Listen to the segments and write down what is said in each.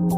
The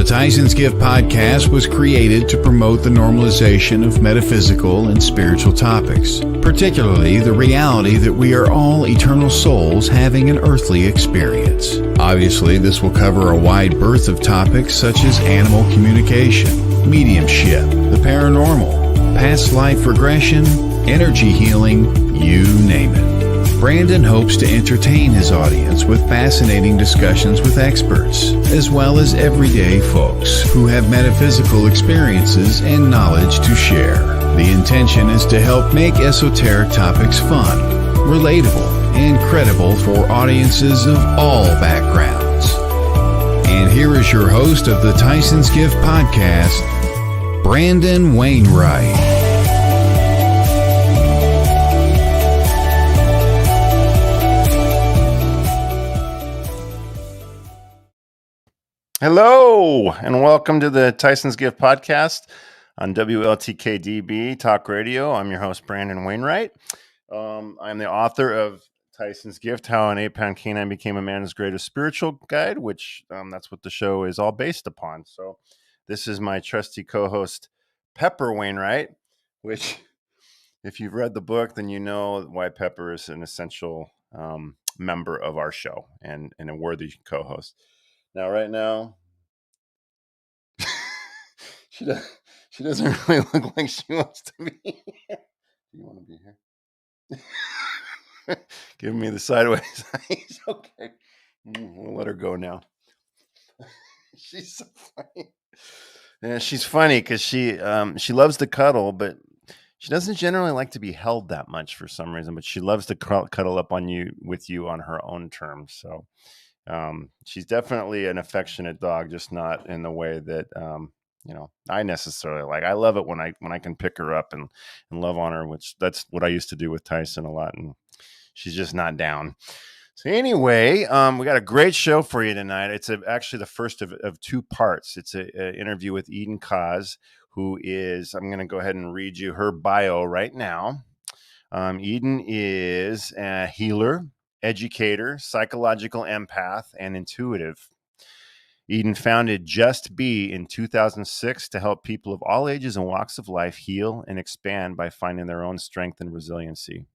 Tyson's Gift podcast was created to promote the normalization of metaphysical and spiritual topics, particularly the reality that we are all eternal souls having an earthly experience. Obviously, this will cover a wide berth of topics such as animal communication, mediumship, the paranormal, past life regression, energy healing, you name it. Brandon hopes to entertain his audience with fascinating discussions with experts, as well as everyday folks who have metaphysical experiences and knowledge to share. The intention is to help make esoteric topics fun, relatable, and credible for audiences of all backgrounds. And here is your host of the Tyson's Gift podcast, Brandon Wainright. Hello, and welcome to the Tyson's Gift podcast on WLTKDB Talk Radio. I'm your host, Brandon Wainright. I'm the author of Tyson's Gift, How an 8-Pound Canine Became a Man's Greatest Spiritual Guide, which that's what the show is all based upon. So this is my trusty co-host, Pepper Wainright, which if you've read the book, then you know why Pepper is an essential member of our show and a worthy co-host. Now, right now, she doesn't really look like she wants to be here. Do you want to be here? Give me the sideways eyes. Okay. We'll let her go now. She's so funny. Yeah, she's funny because she loves to cuddle, but she doesn't generally like to be held that much for some reason, but she loves to cuddle up on you with you on her own terms. So she's definitely an affectionate dog, just not in the way that I necessarily like. I love it when I can pick her up and love on her, which that's what I used to do with Tyson a lot, and she's just not down. So anyway, we got a great show for you tonight. It's actually the first of two parts. It's an interview with Eden Koz, who is, I'm going to go ahead and read you her bio right now. Eden is a healer, educator, psychological empath, and intuitive. Eden founded Just Be in 2006 to help people of all ages and walks of life heal and expand by finding their own strength and resiliency.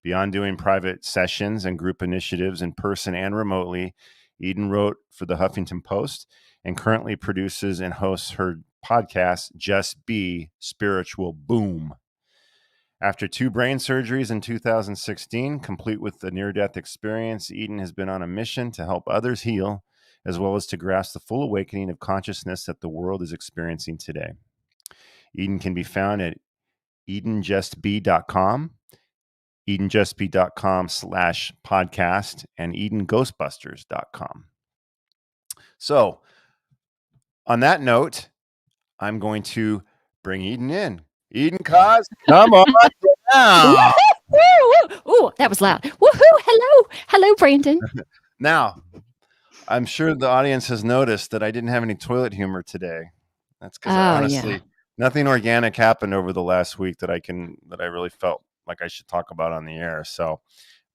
Beyond doing private sessions and group initiatives in person and remotely, Eden wrote for the Huffington Post and currently produces and hosts her podcast, Just Be Spiritual Boom. After 2 brain surgeries in 2016, complete with the near-death experience, Eden has been on a mission to help others heal, as well as to grasp the full awakening of consciousness that the world is experiencing today. Eden can be found at edenjustbe.com, edenjustbe.com/podcast, and edenghostbusters.com. So, on that note, I'm going to bring Eden in. Eden Koz, come on down. Ooh, that was loud. Woohoo! Hello, Brandon. Now, I'm sure the audience has noticed that I didn't have any toilet humor today. That's because honestly, nothing organic happened over the last week that I really felt like I should talk about on the air. So,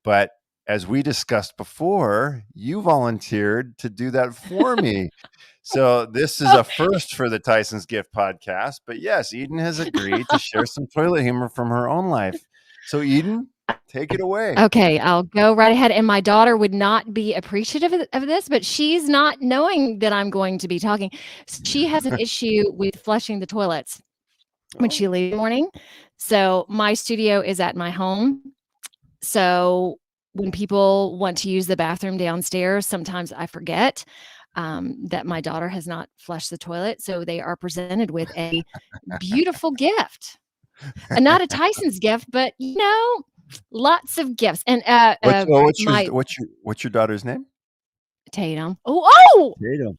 but as we discussed before, you volunteered to do that for me. So this is a first for the Tyson's Gift podcast. But yes, Eden has agreed to share some toilet humor from her own life. So Eden, take it away. Okay, I'll go right ahead. And my daughter would not be appreciative of this, but she's not knowing that I'm going to be talking. She has an issue with flushing the toilets when she leaves in the morning. So my studio is at my home. So when people want to use the bathroom downstairs, sometimes I forget that my daughter has not flushed the toilet. So they are presented with a beautiful gift. Not a Tyson's gift, but lots of gifts. And what's your daughter's name? Tatum. Oh, Tatum.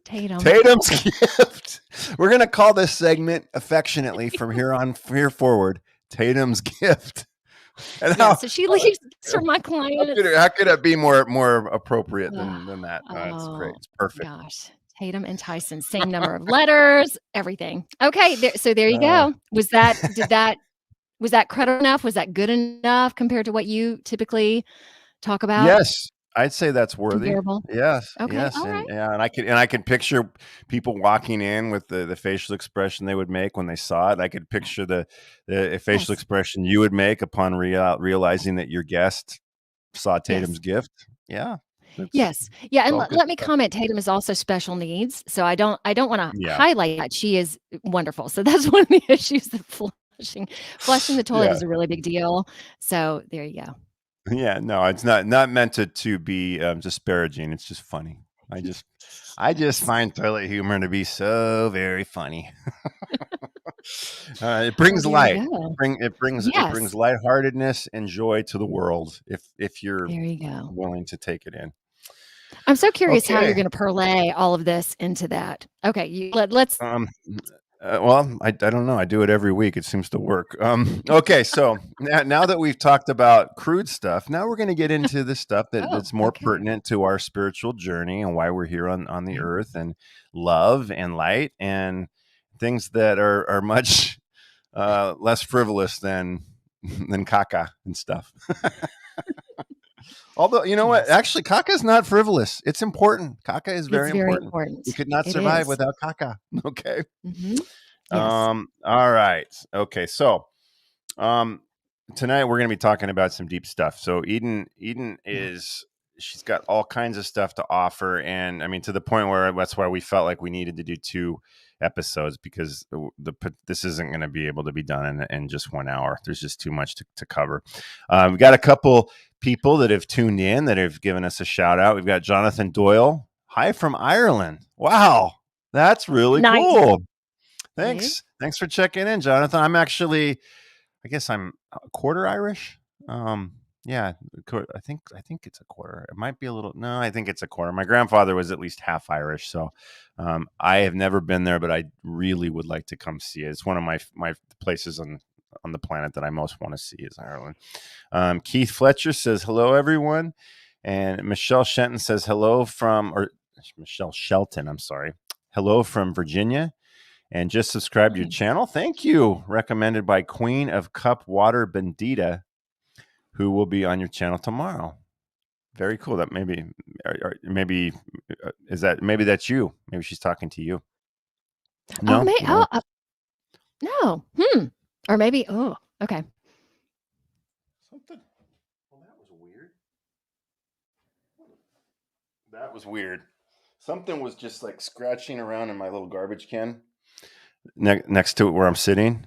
Tatum. Tatum's gift. We're gonna call this segment affectionately from here forward, Tatum's gift. So she leaves for my clients. How could it be more appropriate than that? That's great. It's perfect. Gosh, Tatum and Tyson, same number of letters, everything. Okay, so there you go. Did that Was that credible enough? Was that good enough compared to what you typically talk about? Yes, I'd say that's worthy. Comparable? Yes, Okay, yes, all right. and I can picture people walking in with the facial expression they would make when they saw it. I could picture the facial Yes, expression you would make upon realizing that your guest saw yes. Tatum's gift. Yeah, it's Yes. Yeah, and all let good let me stuff. comment, Tatum is also special needs, so I don't wanna Yeah, highlight that. She is wonderful. So that's one of the issues that flushing the toilet yeah, is a really big deal. So there you go. yeah. No, it's not meant to be disparaging. It's just funny. I just Yes. find toilet humor to be so very funny. It Well, brings there you light. go. It brings Yes. lightheartedness and joy to the world if you're There you go. willing to take it in. I'm so curious how you're Okay. gonna parlay all of this into that. Okay, let's Um. Well, I don't know. I do it every week. It seems to work. Okay. So now that we've talked about crude stuff, now we're going to get into the stuff oh, that's more okay. pertinent to our spiritual journey and why we're here on the Okay. earth, and love and light and things that are much less frivolous than caca and stuff. Although, you know what? Yes. Actually, caca is not frivolous. It's important. Caca is It's very very important. important. We could not It survive is. without caca. Okay. Mhm. Yes. All right. Okay. So, um, tonight we're going to be talking about some deep stuff. So Eden Yeah. is she's got all kinds of stuff to offer, and I mean to the point where that's why we felt like we needed to do two episodes because this isn't going to be able to be done in just 1 hour. There's just too much to cover. We've got a couple people that have tuned in that have given us a shout out. We've got Jonathan Doyle. Hi from Ireland. Wow. That's really Nice. cool. See? Thanks for checking in, Jonathan. I guess I'm a quarter Irish. Um, yeah, I think it's a quarter. It might be a little. No, I think it's a quarter. My grandfather was at least half Irish, so I have never been there, but I really would like to come see it. It's one of my places on the planet that I most want to see is Ireland. Keith Fletcher says hello, everyone, and Michelle Shenton says hello from or Michelle Shelton. I'm sorry. Hello from Virginia and just subscribe to your Nice. channel. Thank you. Recommended by Queen of Cup Water Bendita, who will be on your channel tomorrow. Very cool. That maybe is that maybe that's you. Maybe she's talking to you. Oh, No, oh, no. no. Or maybe okay. Something. Well, that was weird. That was weird. Something was just like scratching around in my little garbage can next to it where I'm sitting.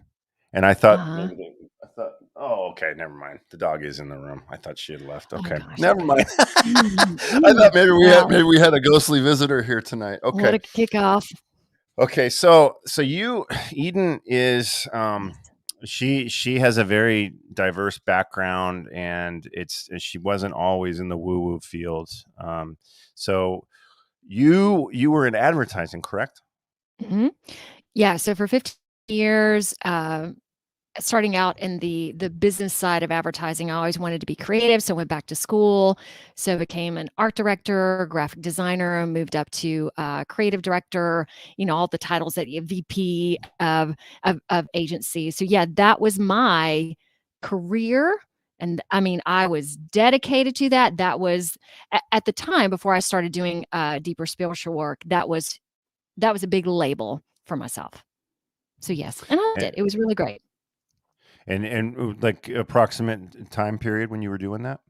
And I thought Uh-huh. maybe I thought, oh, okay, never mind. The dog is in the room. I thought she had left. Oh Okay, gosh, never okay. mind. I thought Wow. maybe we had a ghostly visitor here tonight. What Okay, a kickoff. okay. So you, Eden is Yes. she has a very diverse background, and she wasn't always in the woo woo field. So you were in advertising, correct? Mhm. Yeah, so for 15 years, starting out in the business side of advertising, I always wanted to be creative, so I went back to school. So became an art director, graphic designer, moved up to creative director. All the titles that VP of agency. So yeah, that was my career, and I mean, I was dedicated to that. That was at the time before I started doing deeper spiritual work. That was a big label for myself. So yes, and I loved it. And It was really great. like approximate time period when you were doing that?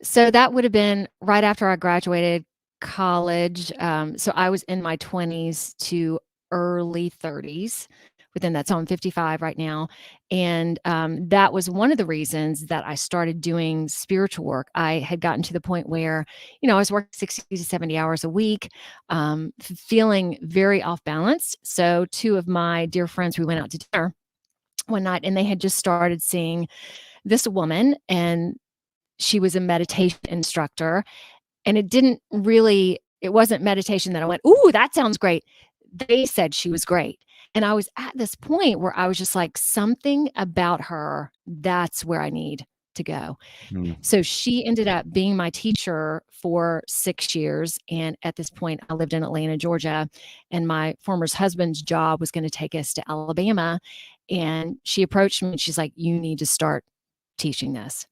So that would have been right after I graduated college. So I was in my 20s to early 30s within that. So I'm 55 right now. And that was one of the reasons that I started doing spiritual work. I had gotten to the point where, I was working 60 to 70 hours a week, feeling very off balance. So two of my dear friends, we went out to dinner one night and they had just started seeing this woman, and she was a meditation instructor, and it wasn't meditation that I went, "Ooh, that sounds great." They said she was great. And I was at this point where I was just like, something about her, that's where I need to go. Hmm. So she ended up being my teacher for 6 years, and at this point, I lived in Atlanta, Georgia, and my former husband's job was gonna take us to Alabama, And she approached me and she's like, you need to start teaching this.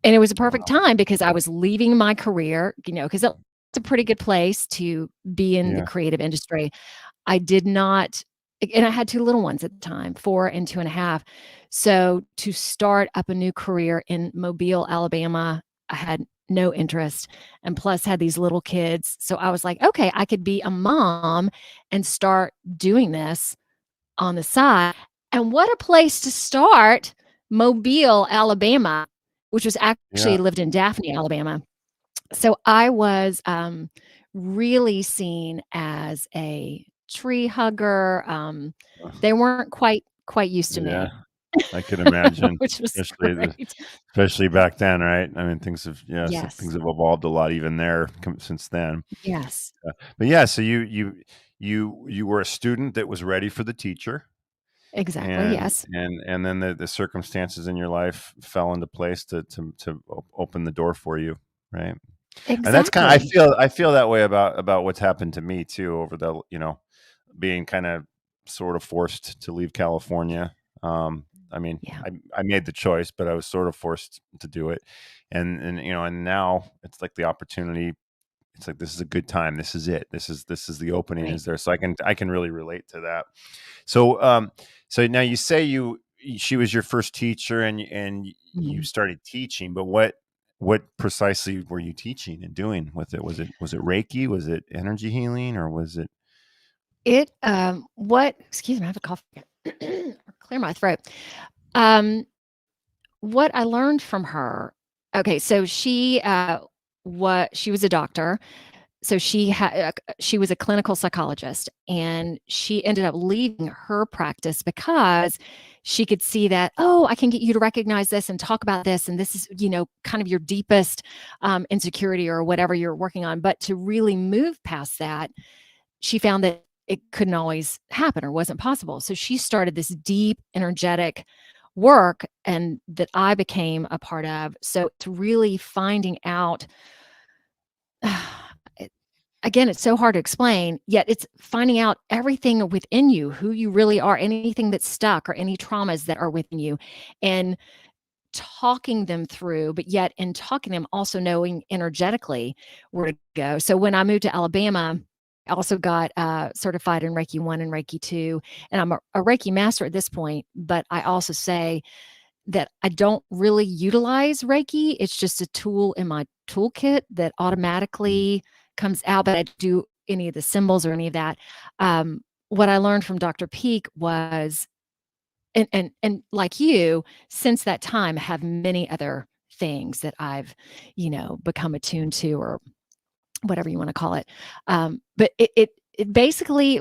And it was a perfect Wow. time because I was leaving my career, because it's a pretty good place to be in the Yeah. creative industry. I did not, and I had 2 little ones at the time, 4 and 2.5. So to start up a new career in Mobile, Alabama, I had no interest, and plus had these little kids. So I was like, okay, I could be a mom and start doing this on the side. And what a place to start, Mobile, Alabama, which was Yeah. actually lived in Daphne, Alabama. So I was really seen as a tree hugger. They weren't quite used to Yeah. me, I could imagine, which was especially great. especially back then, right? I mean, things Yes, have evolved a lot even there since then. yes, But yeah, so you were a student that was ready for the teacher, exactly. and Yes, and then the circumstances in your life fell into place to open the door for you, right? And that's kind of exactly. I feel that way about what's happened to me too over the being kind of sort of forced to leave California. I mean, Yeah, I made the choice, but I was sort of forced to do it, and and now it's like the opportunity. It's like this is a good time. This is it. This is the opening right. is there. So I can really relate to that. So so now you say she was your first teacher and you Mhm. started teaching, but what precisely were you teaching and doing with it? Was it Reiki? Was it energy healing, or was it? What, excuse me, I have a cough. Or clear my throat. Um, what I learned from her, okay, so she was a doctor. So she was a clinical psychologist, and she ended up leaving her practice because she could see that, oh, I can get you to recognize this and talk about this, and this is, kind of your deepest insecurity or whatever you're working on. But to really move past that, she found that it couldn't always happen or wasn't possible. So she started this deep, energetic work, and that I became a part of. So it's really finding out. Again, it's so hard to explain, yet it's finding out everything within you, who you really are, anything that's stuck or any traumas that are within you, and talking them through, but yet in talking them, also knowing energetically where to go. So when I moved to Alabama, I also got certified in Reiki 1 and Reiki 2, and I'm a Reiki master at this point, but I also say that I don't really utilize Reiki. It's just a tool in my toolkit that automatically comes out, but I do any of the symbols or any of that. What I learned from Dr. Peak was, and like you, since that time, have many other things that I've, become attuned to, or whatever you want to call it. But it basically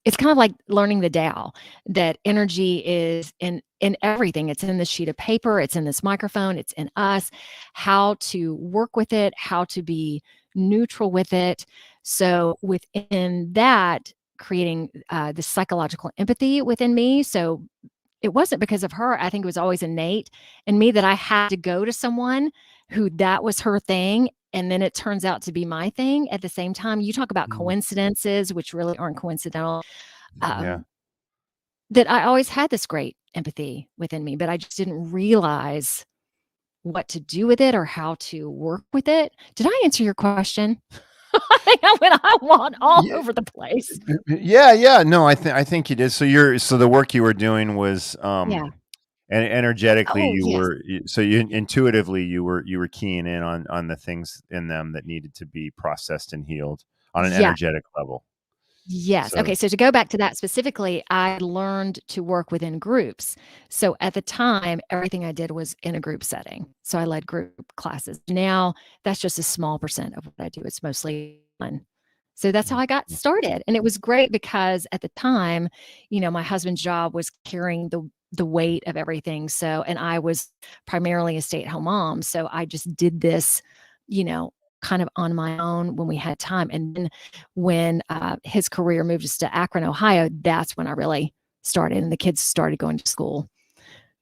it's kind of like learning the Tao, that energy is in everything. It's in this sheet of paper, it's in this microphone, it's in us. How to work with it, how to be neutral with it. So within that, creating this psychological empathy within me. So it wasn't because of her. I think it was always innate in me that I had to go to someone who that was her thing. And then it turns out to be my thing at the same time. You talk about Mm, coincidences, which really aren't coincidental. yeah. Um, that I always had this great empathy within me, but I just didn't realize what to do with it or how to work with it. Did I answer your question? I think I went all Yeah, over the place. yeah, yeah. No, I think you did. So the work you were doing was Yeah. and energetically Oh, yes. so you intuitively you were keying in on the things in them that needed to be processed and healed on an Yeah. energetic level. Yes. So Okay. So to go back to that specifically, I learned to work within groups. So at the time, everything I did was in a group setting. So I led group classes. Now that's just a small percent of what I do. It's mostly one. So that's how I got started. And it was great because at the time, my husband's job was carrying the weight of everything. So, and I was primarily a stay-at-home mom. So I just did this, you know, kind of on my own when we had time. And then when his career moved us to Akron, Ohio, that's when I really started, and the kids started going to school.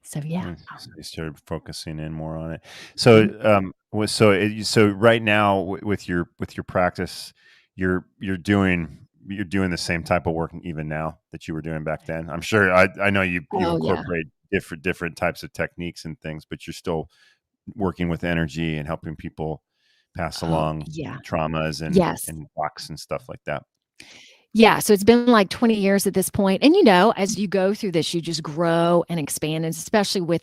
So yeah. so you started focusing in more on it. Mhm. So so right now with your practice, you're doing you're doing the same type of work even now that you were doing back then. I'm sure I know you Oh, yeah. incorporate different types of techniques and things, but you're still working with energy and helping people pass Oh, along yeah. traumas Yes. and blocks and stuff like that. Yeah, so it's been like 20 years at this point. And as you go through this, you just grow and expand, and especially with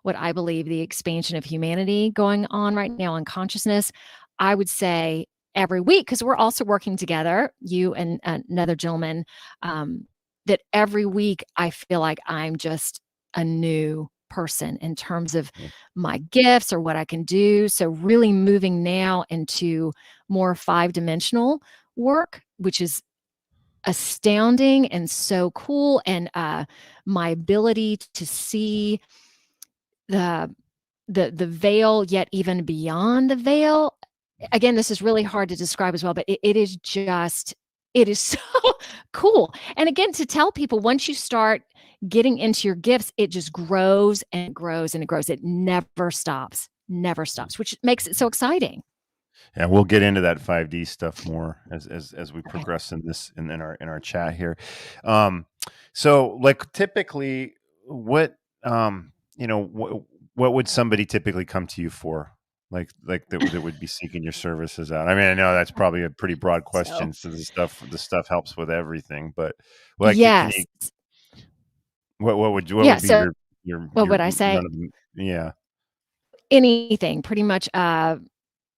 what I believe the expansion of humanity going on right now in consciousness, I would say every week, because we're also working together, you and another gentleman, that every week I feel like I'm just a new person in terms of Yeah. my gifts or what I can do. So really moving now into more 5-dimensional work, which is astounding and so cool, and my ability to see the the veil, yet even beyond the veil. Again, this is really hard to describe as well, but it is just, it is so cool. And again, to tell people, once you start getting into your gifts, it just grows and grows and it grows. It never stops, which makes it so exciting. Yeah, we'll get into that 5D stuff more as we Okay. progress in this in our chat here. So like typically what what would somebody typically come to you for? Like that would be seeking your services out. I mean, I know that's probably a pretty broad So, question. So the stuff helps with everything, but like can you yes. what Yeah. would be So, what your would I say? none of them? Yeah. Anything, pretty much.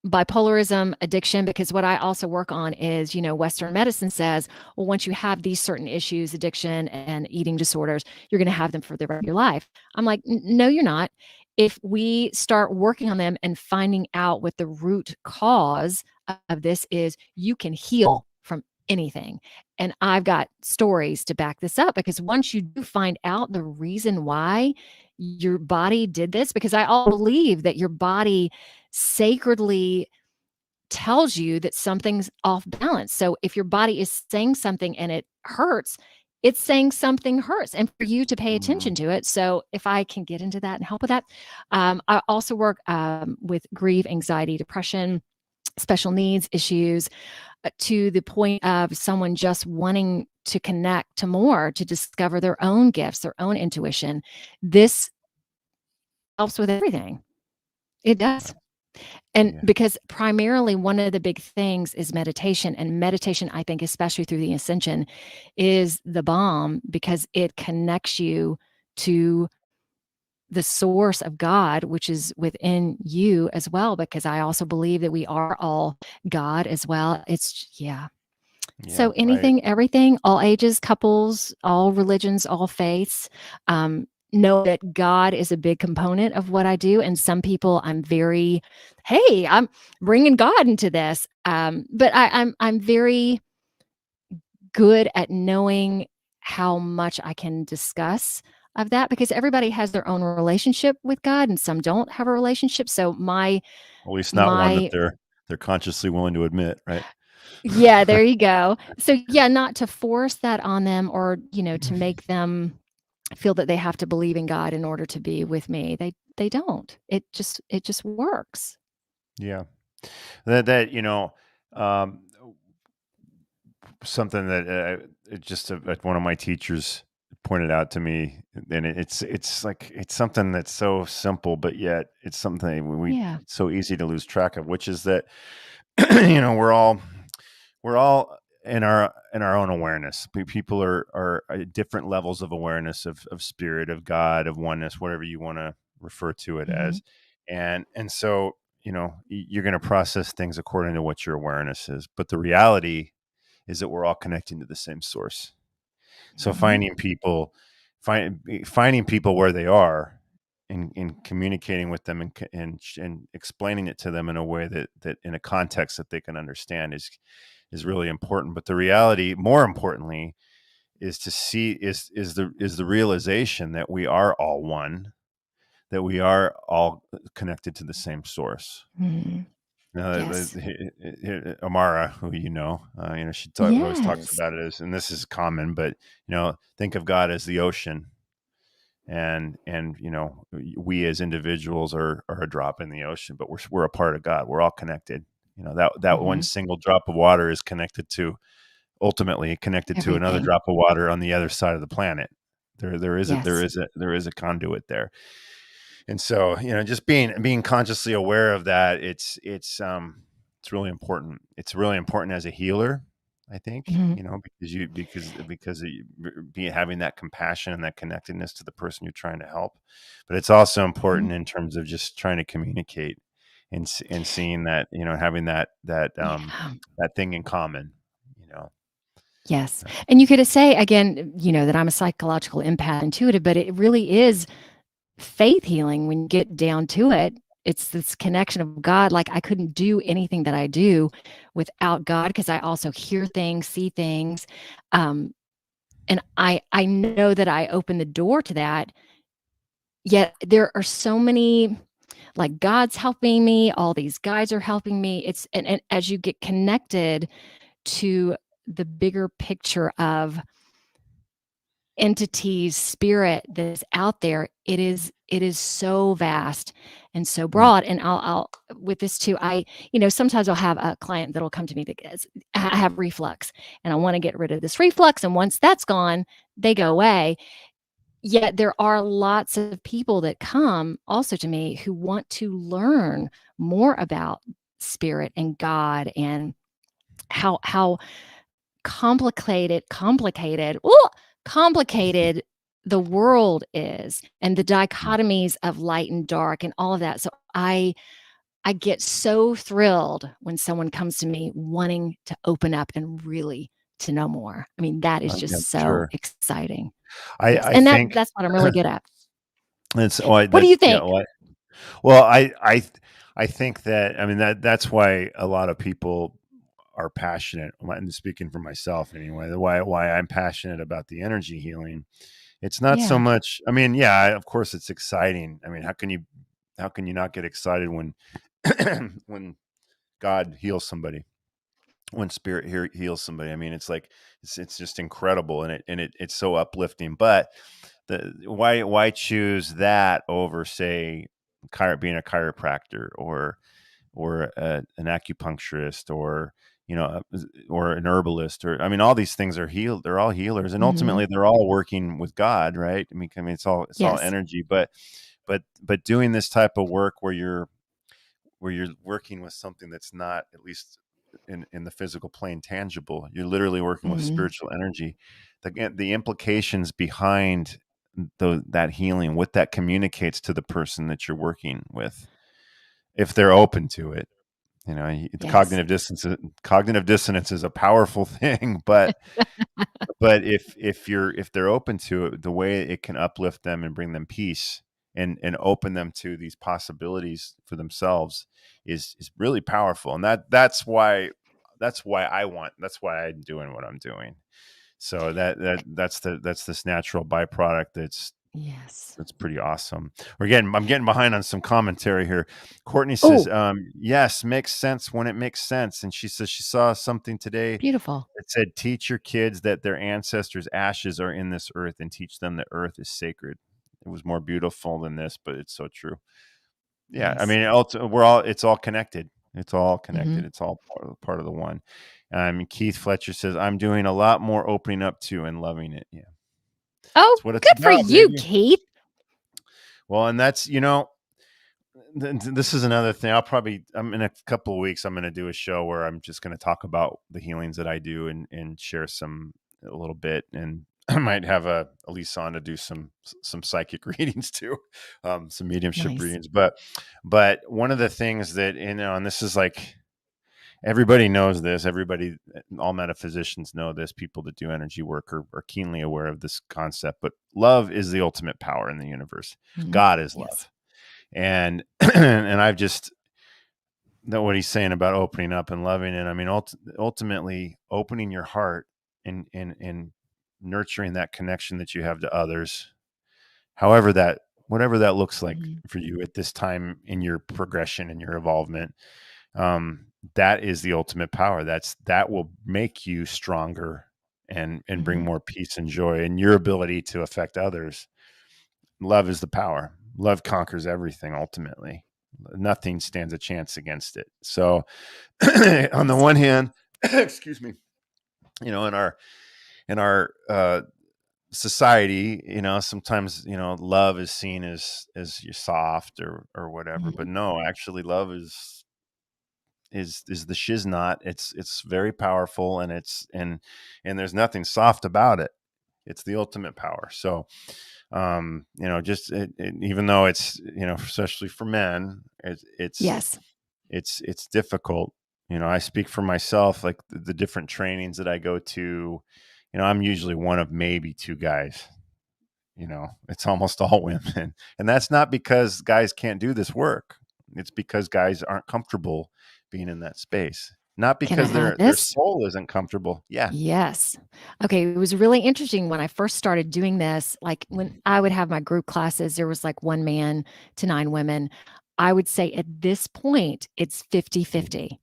Bipolarism, addiction, because what I also work on is, Western medicine says, well, once you have these certain issues, addiction and eating disorders, you're going to have them for the rest of your life. I'm like, no, you're not. If we start working on them and finding out what the root cause of this is, you can heal from anything. And I've got stories to back this up, because once you do find out the reason why your body did this, because I all believe that your body sacredly tells you that something's off balance. So if your body is saying something and it hurts, it's saying something hurts, and for you to pay Mm, attention to it. So if I can get into that and help with that, I also work with grief, anxiety, depression, special needs issues, to the point of someone just wanting to connect to more, to discover their own gifts, their own intuition. This helps with everything. It does. And yeah. because primarily one of the big things is meditation, and meditation, I think, especially through the ascension, is the bomb, because it connects you to the source of God, which is within you as well, because I also believe that we are all God as well. Yeah. Yeah. So anything, everything, all ages, couples, all religions, all faiths, know that God is a big component of what I do. And some people, hey, I'm bringing God into this. But I'm very good at knowing how much I can discuss of that, because everybody has their own relationship with God and some don't have a relationship. So At least not one that my they're consciously willing to admit, right? yeah, there you go. So yeah, not to force that on them, or, to make them feel that they have to believe in God in order to be with me. They don't. It just works. Yeah. That um, something that it just like one of my teachers pointed out to me, and it's like it's something that's so simple, but yet it's something Yeah. it's so easy to lose track of, which is that we're all in our own awareness. People are at different levels of awareness of spirit, of God, of oneness, whatever you want to refer to it Mhm. as, and so you're going to process things according to what your awareness is, but the reality is that we're all connecting to the same source. So Mhm. finding people where they are, and communicating with them, and explaining it to them in a way that in a context that they can understand is really important. But the reality, more importantly, is to see is the realization that we are all one, that we are all connected to the same source. Mhm. Yes. Amara, who she always talks Yes. about it as, and this is common, but think of God as the ocean, and we as individuals are a drop in the ocean, but we're a part of God. We're all connected. That one Mhm. single drop of water is connected to ultimately connected to another Everything. drop of water on the other side of the planet. There is Yes. a conduit there. And so, just being consciously aware of that, it's really important. It's really important as a healer, I think, Mhm. having that compassion and that connectedness to the person you're trying to help. But it's also Mhm. important in terms of just trying to communicate and seeing that, having Yeah. that thing in common, Yes. And you could say again, that I'm a psychological empath, intuitive, but it really is faith healing when you get down to it. It's this connection of God. Like I couldn't do anything that I do without God because I also hear things, see things. And I know that I open the door to that. Yet there are so many, like God's helping me, all these guys are helping me. And as you get connected to the bigger picture of entities, spirit that's out there, it is so vast and so Mm. broad. And I'll with this too, sometimes I'll have a client that'll come to me that goes, I have reflux and I want to get rid of this reflux. And once that's gone, they go away. Yet there are lots of people that come also to me who want to learn more about spirit and God and how complicated the world is and the dichotomies of light and dark and all of that. So I get so thrilled when someone comes to me wanting to open up and really to know more. I mean, that is Yeah, just so sure. exciting. I Yes, I and think that's what I'm really good at. it's well, What do that you yeah. think? Well, I think that, I mean, that's why a lot of people are passionate. And speaking for myself anyway, why I'm passionate about the energy healing. It's not so Yeah. much. I mean, yeah, of course it's exciting. I mean, how can you not get excited when when God heals somebody? When spirit heals somebody? I mean, it's like it's just incredible, and it's so uplifting. But why choose that over, say, being a chiropractor or an acupuncturist, or or an herbalist, or, I mean, all these things are healed. They're all healers, and Mhm. ultimately they're all working with God, right? I mean, it's all Yes. energy. But doing this type of work where you're working with something that's not, at least in the physical plane, tangible. You're literally working with Mhm. spiritual energy. The implications behind that healing, what that communicates to the person that you're working with, if they're open to it. Yes. Cognitive dissonance is a powerful thing, but if they're open to it, the way it can uplift them and bring them peace and open them to these possibilities for themselves is really powerful. And that's why I'm doing what I'm doing. So that's this natural byproduct Yes. that's pretty awesome. I'm getting behind on some commentary here. Courtney says, Oh, yes, makes sense when it makes sense. And she says she saw something today beautiful. that said, teach your kids that their ancestors' ashes are in this earth, and teach them that earth is sacred. It was more beautiful than this, but it's so true. Yeah. I Yes. mean, it's all connected. It's all Mhm. connected. It's all part of the one. Keith Fletcher says, I'm doing a lot more opening up to and loving it. Yeah. Oh, That's what it's good for about, you, baby. Keith. Well, and that's, this is another thing. I'm in a couple of weeks, I'm going to do a show where I'm just going to talk about the healings that I do and share a little bit. And I might have Elise on to do some psychic readings too, some mediumship Nice. readings. But one of the things that, and this is like, everybody knows this, all metaphysicians know this, people that do energy work are keenly aware of this concept, but love is the ultimate power in the universe. Mhm. God is Yes. love. And and I've just know what he's saying about opening up and loving it. I mean, ultimately opening your heart and nurturing that connection that you have to others, whatever that looks like Mhm. for you at this time in your progression and your involvement. That is the ultimate power. That will make you stronger and bring Mhm. more peace and joy, and your ability to affect others. Love is the power. Love conquers everything ultimately. Nothing stands a chance against it. So on the Yes. one hand, excuse me, in our society, sometimes, love is seen as you're soft or whatever, but Mhm. no, actually love is the shiznot. It's very powerful, and there's nothing soft about it. It's the ultimate power. So, just even though it's, especially for men, Yes. it's difficult. I speak for myself, like the different trainings that I go to, I'm usually one of maybe two guys. It's almost all women. And that's not because guys can't do this work. It's because guys aren't comfortable being in that space. Not Can I because add their this? soul isn't comfortable. Yeah. Yes. Okay. It was really interesting when I first started doing this. Like when I would have my group classes, there was like 1 man to 9 women. I would say at this point, it's 50-50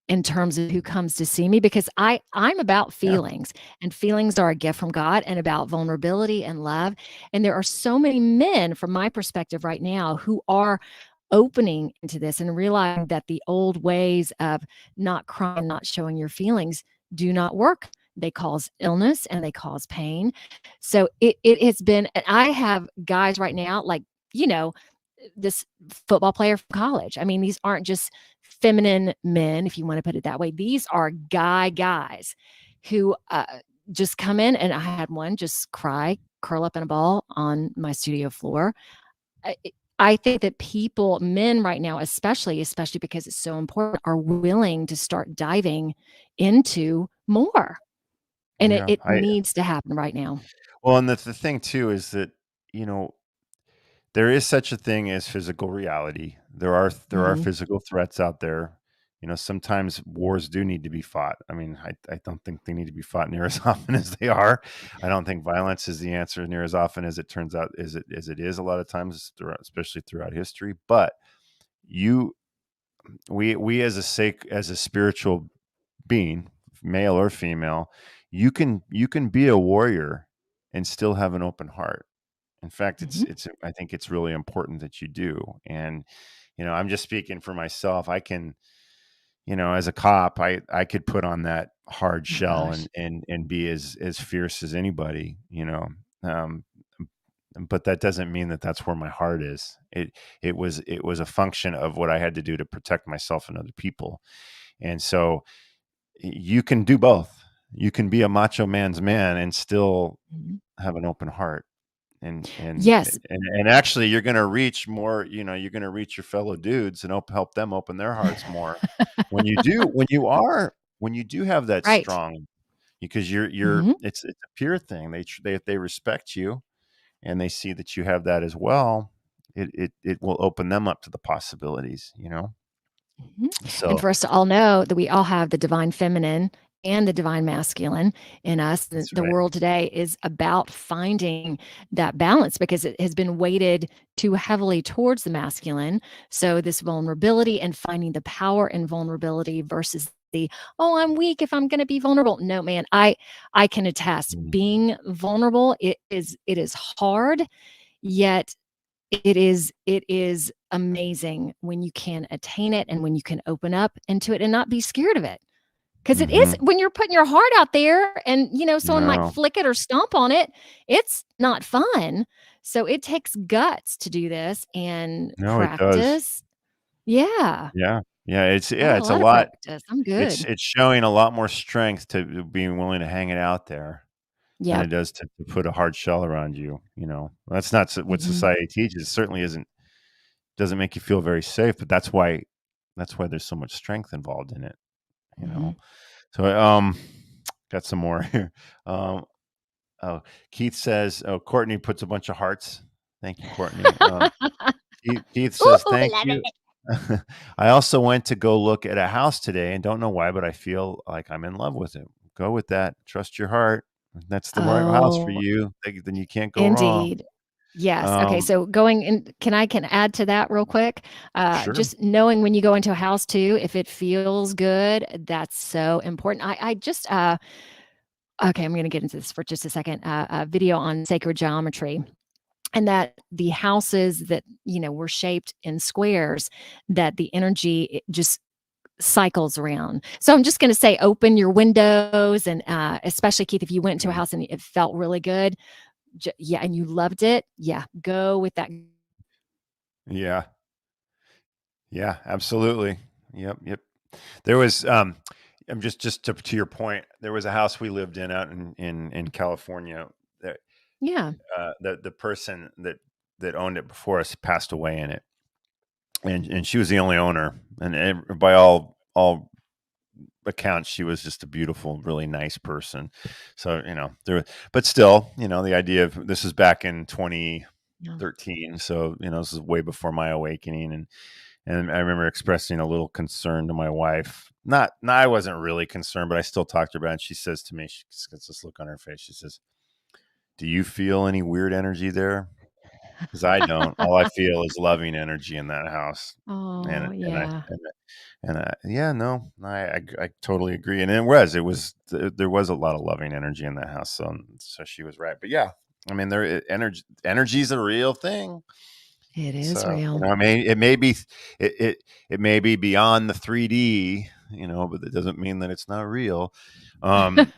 in terms of who comes to see me because I'm about Yeah. feelings, and feelings are a gift from God, and about vulnerability and love. And there are so many men from my perspective right now who are opening into this and realizing that the old ways of not crying, not showing your feelings do not work. They cause illness and they cause pain. So it has been, and I have guys right now, like, you know, this football player from college. I mean, these aren't just feminine men, if you want to put it that way. These are guys who just come in, and I had one just cry, curl up in a ball on my studio floor. I, I think that people, men right now, especially because it's so important, are willing to start diving into more. And it, Yeah. it needs to happen right now. Well, and the thing too is that, you know, there is such a thing as physical reality. There are Mhm. physical threats out there. Sometimes wars do need to be fought. I mean, I don't think they need to be fought near as often as they are. I don't think violence is the answer near as often as it turns out as it is a lot of times, especially throughout history. But you we as a spiritual being, male or female, you can be a warrior and still have an open heart. In fact, Mhm. I think it's really important that you do. And, I'm just speaking for myself. I can, as a cop, I could put on that hard Oh shell gosh. and be as fierce as anybody, Um, but that doesn't mean that that's where my heart is. It was a function of what I had to do to protect myself and other people. And so you can do both. You can be a macho man's man and still Mhm. have an open heart. and and Yes. and actually you're going to reach more, you're going to reach your fellow dudes and help them open their hearts more when you do have that Right. strong, because you're Mhm. it's a pure thing. They respect you, and they see that you have that as well. It will open them up to the possibilities. Mhm. And So for us to all know that we all have the divine feminine and the divine masculine in us. that's The right. world today is about finding that balance because it has been weighted too heavily towards the masculine. So, this vulnerability and finding the power in vulnerability versus the, oh, I'm weak if I'm going to be vulnerable. No, man, I can attest Mm. being vulnerable, it is hard, yet it is amazing when you can attain it and when you can open up into it and not be scared of it. Because it is Mhm. when you're putting your heart out there and, someone might No, flick it or stomp on it, it's not fun. So it takes guts to do this and no, it does. practice. Yeah. Yeah, I got a it's a lot of lot. practice. I'm It's good. it's showing a lot more strength to being willing to hang it out there than it Yep. does to put a hard shell around you. That's not what Mhm. society teaches. It certainly doesn't make you feel very safe, but that's why there's so much strength involved in it, you know. Mhm. So got some more here. Um oh, Keith says, oh, Courtney puts a bunch of hearts. Thank you, Courtney. Keith says, Ooh, thank love you. it. I also went to go look at a house today and don't know why, but I feel like I'm in love with it. Go with that. Trust your heart. If that's the right house for Oh, you, then you can't go wrong. indeed. Yes. Okay. Um, So going in, can add to that real quick? sure. Just knowing when you go into a house too, if it feels good, that's so important. I just okay, I'm going to get into this for just a second. A video on sacred geometry, and that the houses that were shaped in squares, that the energy just cycles around. So I'm just going to say, open your windows, and especially Keith, if you went to a house and it felt really good, yeah, and you loved it, yeah, go with that. Yeah. Yeah, absolutely. Yep. There was I'm just to your point, there was a house we lived in out in California that Yeah. the person that owned it before us passed away in it. And she was the only owner, and by all accounts, she was just a beautiful, really nice person. So, but still, the idea of this is back in 2013. So, this is way before my awakening. And I remember expressing a little concern to my wife. I wasn't really concerned, but I still talked to her about it. And she says to me, she gets this look on her face. She says, "Do you feel any weird energy there?" Because I don't. All I feel is loving energy in that house. And Oh, and I yeah. yeah, no, I totally agree. And there was a lot of loving energy in that house. So she was right. But yeah, I mean, energy is a real thing. It is So, real. I mean, it may be beyond the 3D, but it doesn't mean that it's not real. Um,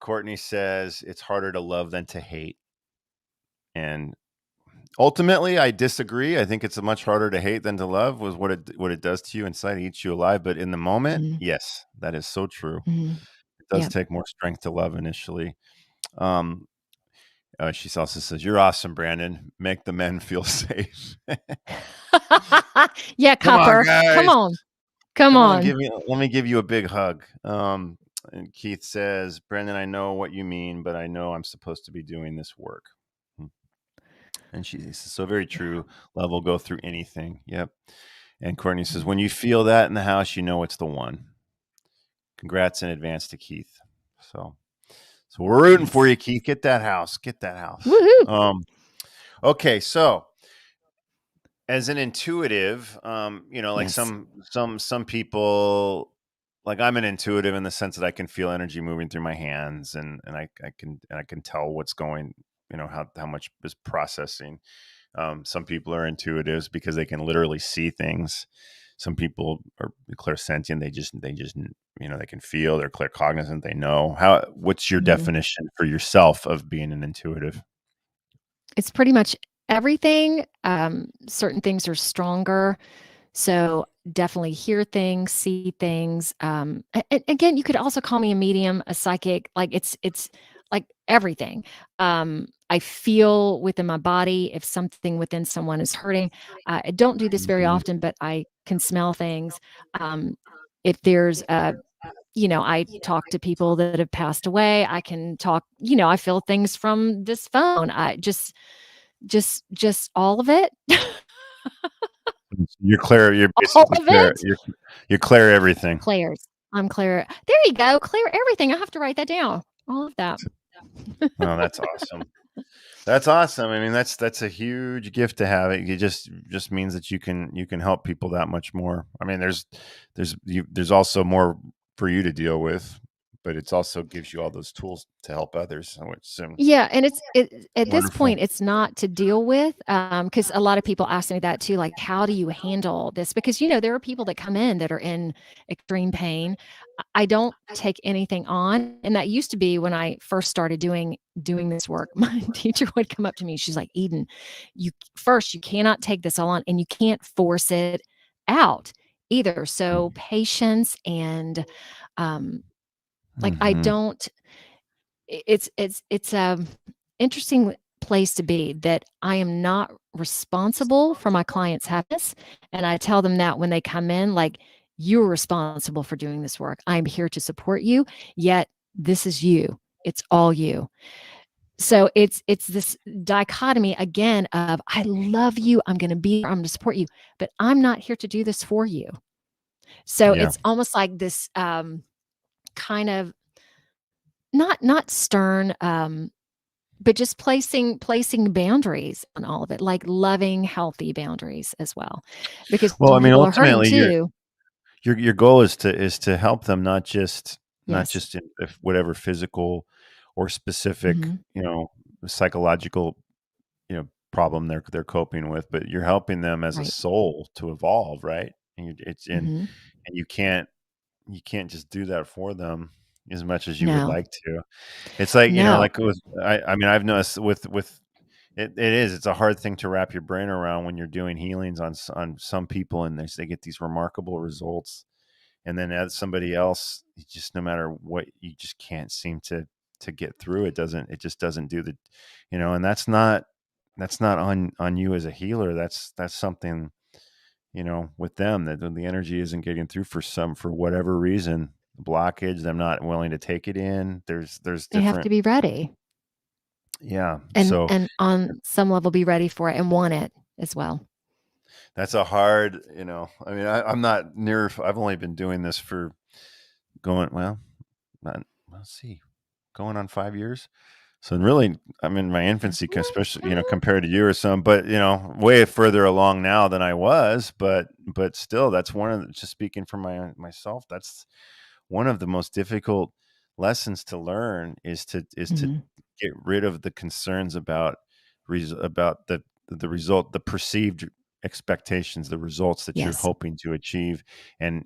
Courtney says it's harder to love than to hate. And ultimately, I disagree. I think it's much harder to hate than to love. Was what it does to you inside, it eats you alive. But in the moment, Mhm, yes, that is so true. mhm. It does Yep. take more strength to love initially. Um, she also says, "You're awesome, Brandon. Make the men feel safe." Yeah, Come on, Copper. Come guys. on. Come Come on, on. let me give you a big hug. And Keith says, "Brandon, I know what you mean, but I know I'm supposed to be doing this work." Hmm. And she says, "So very true. Love will go through anything." Yep. And Courtney says, "When you feel that in the house, you know it's the one." Congrats in advance to Keith. So we're rooting for Yes. you, Keith. Get that house. Get that house. Woohoo. Okay, so as an intuitive, like Yes. some people, like I'm an intuitive in the sense that I can feel energy moving through my hands, and I can tell what's going, how much is processing. Some people are intuitives because they can literally see things. Some people are clairsentient. They just they can feel. They're claircognizant. They know how. What's your Mhm. definition for yourself of being an intuitive? It's pretty much everything. Certain things are stronger. So definitely hear things, see things. Again, you could also call me a medium, a psychic. Like it's like everything. I feel within my body if something within someone is hurting. I don't do this very Mhm. often, but I can smell things. Um, if there's a I talk to people that have passed away. I can talk, I feel things from this phone. I just all of it. You're clear. You're All basically of clear. it. You're clear everything. Claire's. I'm Claire. There you go. Clear everything. I have to write that down. All of that. Oh, that's awesome. That's awesome. I mean, that's a huge gift to have. It just means that you can help people that much more. I mean, there's also more for you to deal with, but it's also gives you all those tools to help others, which is Yeah, and at this wonderful. point, it's not to deal with, because a lot of people ask me that too, like, "How do you handle this?" Because, there are people that come in that are in extreme pain. I don't take anything on, and that used to be when I first started doing this work. My teacher would come up to me, she's like, "Eden, you cannot take this all on, and you can't force it out either." So, patience and, um, like, I Hmm. don't it's a interesting place to be that I am not responsible for my clients' happiness, and I tell them that when they come in, like, "You're responsible for doing this work. I'm here to support you, yet this is you. It's all you." So it's this dichotomy again of, "I love you. I'm gonna be here. I'm gonna support you, but I'm not here to do this for you." So Yeah. it's almost like this, kind of not stern, but just placing boundaries on all of it, like loving, healthy boundaries as well, because Well, I when mean, people are hurting ultimately, too. your goal is to help them, not Yes. just in if whatever physical or specific, Mhm. psychological, problem they're coping with, but you're helping them as a Right. soul to evolve, right? and you can't just do that for them as much as you would No. like to. It's like, No. like with, I mean, I've noticed with it's a hard thing to wrap your brain around when you're doing healings on some people, and they get these remarkable results, and then as somebody else, you just, no matter what, you just can't seem to get through. It just doesn't do the, and that's not on you as a healer. That's something, with them, that the energy isn't getting through for whatever reason, blockage, them not willing to take it in. There's They have to different, be ready. yeah. And So on some level be ready for it and want it as well. that's a hard, I mean, I'm not near, I've only been doing this for let's see, going on 5 years. So really, I'm in my infancy, especially, compared to you or some, but, way further along now than I was, but still, that's one of just speaking for myself, that's one of the most difficult lessons to learn, is to get rid of the concerns about the result, the perceived expectations, the results that you're Yes. hoping to achieve, and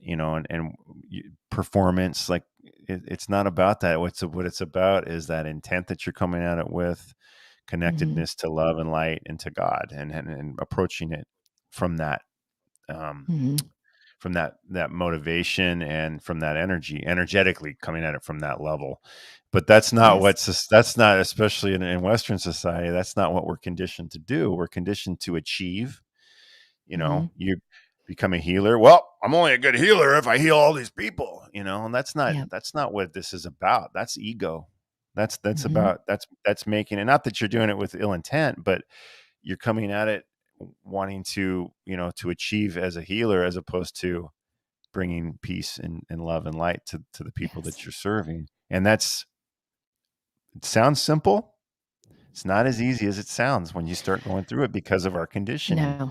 performance. Like, it's not about that. What it's about is that intent that you're coming at it with, connectedness to love and light and to God, and approaching it from that, from that motivation, and from that energetically coming at it from that level. But that's not that's not, especially in Western society, that's not what we're conditioned to do. We're conditioned to achieve. You become a healer. Well, I'm only a good healer if I heal all these people, and that's not what this is about. That's ego. That's about, that's making it, not that you're doing it with ill intent, but you're coming at it wanting to, to achieve as a healer, as opposed to bringing peace and love and light to the people that you're serving. And it sounds simple. It's not as easy as it sounds when you start going through it, because of our conditioning. No.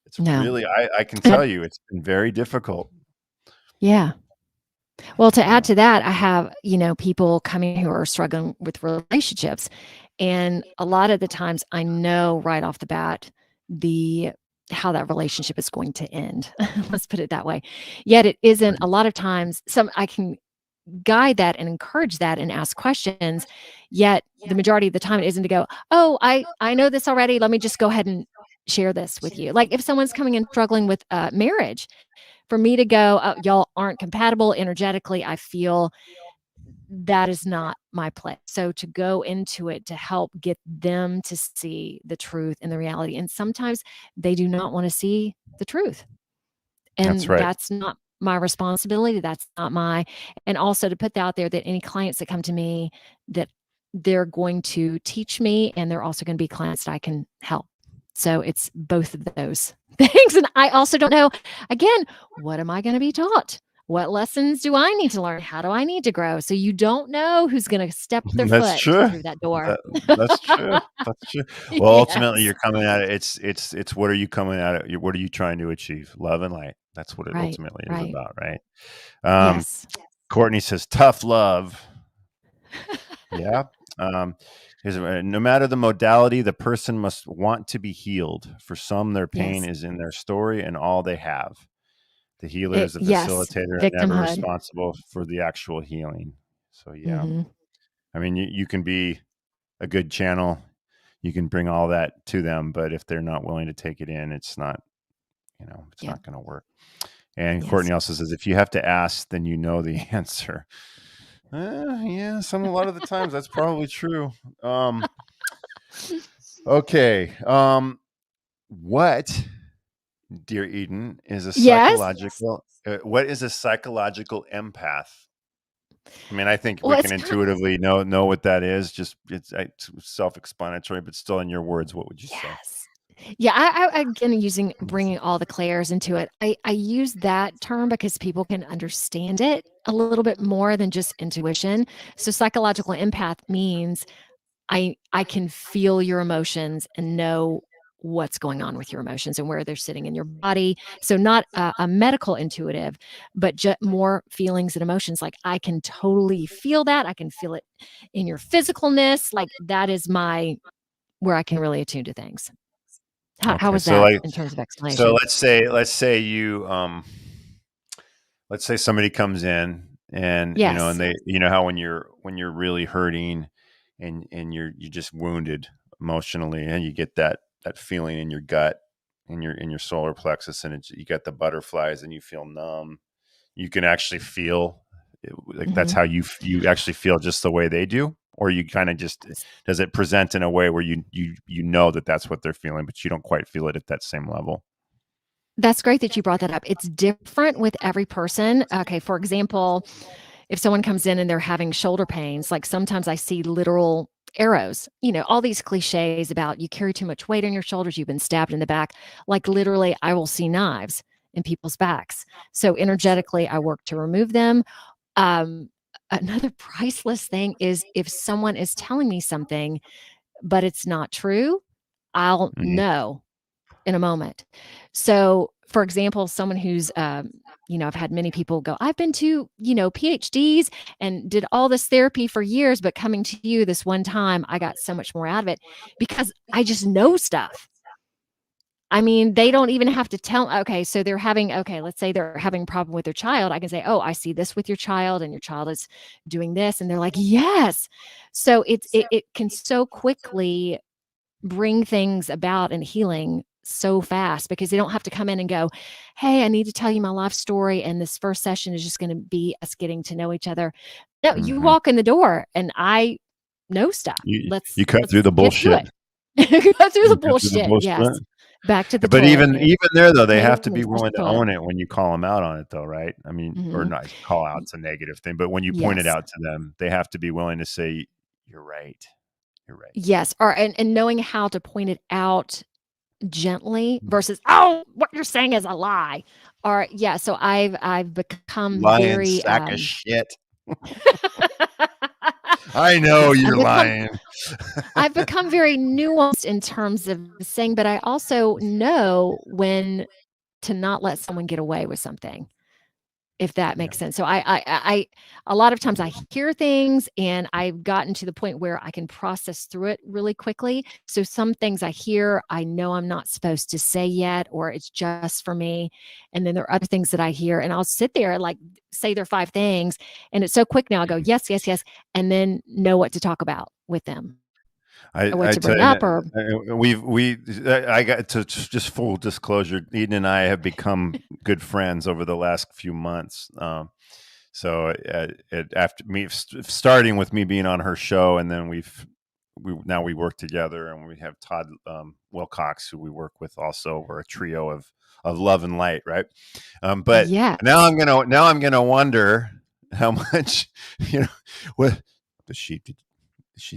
It's No. really, I can tell you, it's been very difficult. Yeah. Well, to add to that, I have, people coming who are struggling with relationships. And a lot of the times I know right off the bat how that relationship is going to end. Let's put it that way. Yet it isn't. A lot of times I can guide that and encourage that and ask questions. Yet the majority of the time it isn't to go, oh, I know this already. Let me just go ahead and share this with you. Like if someone's coming in struggling with marriage, for me to go, oh, y'all aren't compatible energetically, I feel that is not my place. So to go into it to help get them to see the truth and the reality. And sometimes they do not want to see the truth. That's And right. that's not my responsibility. That's not and also to put out there that any clients that come to me, that they're going to teach me, and they're also going to be clients that I can help. So it's both of those things. And I also don't know, again, what am I going to be taught? What lessons do I need to learn? How do I need to grow? So you don't know who's going to step their That's foot true. through that door. That's true. That's true. Well, ultimately, Yes. you're coming at it. It's what are you coming at it? What are you trying to achieve? Love and light. That's what it Right. ultimately is Right. about, right? Yes. Courtney says, tough love. Yeah. No matter the modality, the person must want to be healed. For some, their pain Yes. is in their story and all they have. The healer is the Yes. facilitator and never Victimhood. responsible for the actual healing. So, yeah. Mhm. I mean, you can be a good channel. You can bring all that to them, but if they're not willing to take it in, it's not, it's Yeah. not going to work. And Yes. Courtney also says, if you have to ask, then you know the answer. Yeah, a lot of the times that's probably true. Okay. What, dear Eden, is a Yes. psychological? What is a psychological empath? I mean, I think Well, we it's can kind intuitively know what that is. Just it's self-explanatory, but still, in your words, what would you say? Yes. Yeah, I again bringing all the clairs into it. I use that term because people can understand it a little bit more than just intuition. So psychological empath means I can feel your emotions and know what's going on with your emotions and where they're sitting in your body. So not a medical intuitive, but just more feelings and emotions. Like I can totally feel that. I can feel it in your physicalness. Like that is where I can really attune to things. How Okay. was So that like, in terms of so explanation? let's say you, let's say somebody comes in and, and Yes. they, how when you're really hurting and you're just wounded emotionally and you get that feeling in your gut, in your solar plexus, and you get the butterflies and you feel numb. You can actually feel like that's Mhm. how you actually feel just the way they do, or you kind of just, does it present in a way where you know that that's what they're feeling, but you don't quite feel it at that same level? That's great that you brought that up. It's different with every person. Okay, for example, if someone comes in and they're having shoulder pains, like sometimes I see literal arrows, all these cliches about you carry too much weight on your shoulders, you've been stabbed in the back. Like literally, I will see knives in people's backs. So energetically, I work to remove them. Um, Another priceless thing is if someone is telling me something, but it's not true, I'll Mhm. know in a moment. So, for example, someone who's, I've had many people go, I've been to, PhDs and did all this therapy for years, but coming to you this one time, I got so much more out of it because I just know stuff. I mean, they don't even have to tell. Okay, so let's say they're having a problem with their child. I can say, oh, I see this with your child, and your child is doing this. And they're like, yes. So it can so quickly bring things about and healing so fast because they don't have to come in and go, hey, I need to tell you my life story. And this first session is just going to be us getting to know each other. No, you Mhm. walk in the door and I know stuff. You Let's cut through let's the get to bullshit. it. Go through the You cut through the bullshit. Yes. bullshit. Back to the But toilet. even there though, they have to be Flush willing the to toilet. own it when you call them out on it though, right? I mean, or Mhm. not call out's a negative thing, but when you point it Yes. out to them, they have to be willing to say, "You're right. You're right." Yes. Or and knowing how to point it out gently versus, oh, what you're saying is a lie. Or yeah, so I've become Lying very sack of shit. I know yes, you're lying. I've become very nuanced in terms of saying, but I also know when to not let someone get away with something, if that Yeah. makes sense. So I a lot of times I hear things and I've gotten to the point where I can process through it really quickly. So some things I hear, I know I'm not supposed to say yet, or it's just for me. And then there are other things that I hear and I'll sit there and like say there are 5 things. And it's so quick now. I go, yes, yes, yes. And then know what to talk about with them or what I to tell bring you, up or I got to just full disclosure. Eden and I have become good friends over the last few months. So after me starting with me being on her show, and then now we work together, and we have Todd Wilcox, who we work with also. We're a trio of love and light, right? But yes. now I'm gonna wonder how much what does she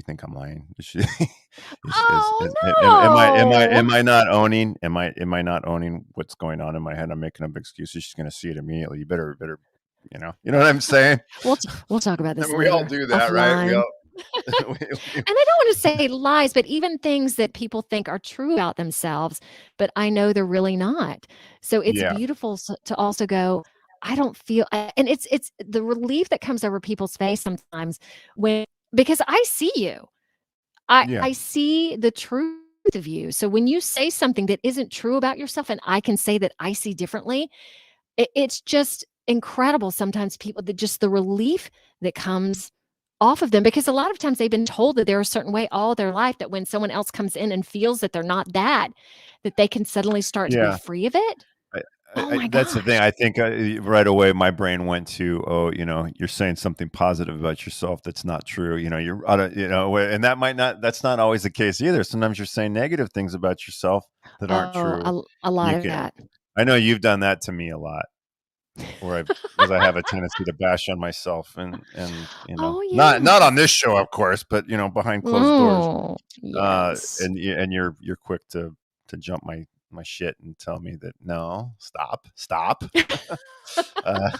think I'm lying? Is she Oh am no. I not owning am I not owning what's going on in my head? I'm making up excuses. She's going to see it immediately. You better you know what I'm saying? We'll talk about I this mean, we all later do that, right? We offline. all And I don't want to say lies, but even things that people think are true about themselves, but I know they're really not. So it's yeah, beautiful to also go, I don't feel, and it's the relief that comes over people's face sometimes when because I see you. yeah, I see the truth of you. So when you say something that isn't true about yourself and I can say that I see differently, it's just incredible sometimes people that just the relief that comes off of them because a lot of times they've been told that they're a certain way all their life that when someone else comes in and feels that they're not that they can suddenly start to be yeah. free of it. I, Oh my that's the thing. gosh. I think right away my brain went to, oh, you're saying something positive about yourself that's not true. You're out of, and that's not always the case either. Sometimes you're saying negative things about yourself that aren't Oh, true. a lot You of can, that. I know you've done that to me a lot, because I have a tendency to bash on myself, and Oh not on yes. this show, of course, but behind closed doors. Oh yes. And you're quick to jump my shit and tell me that no, stop. uh,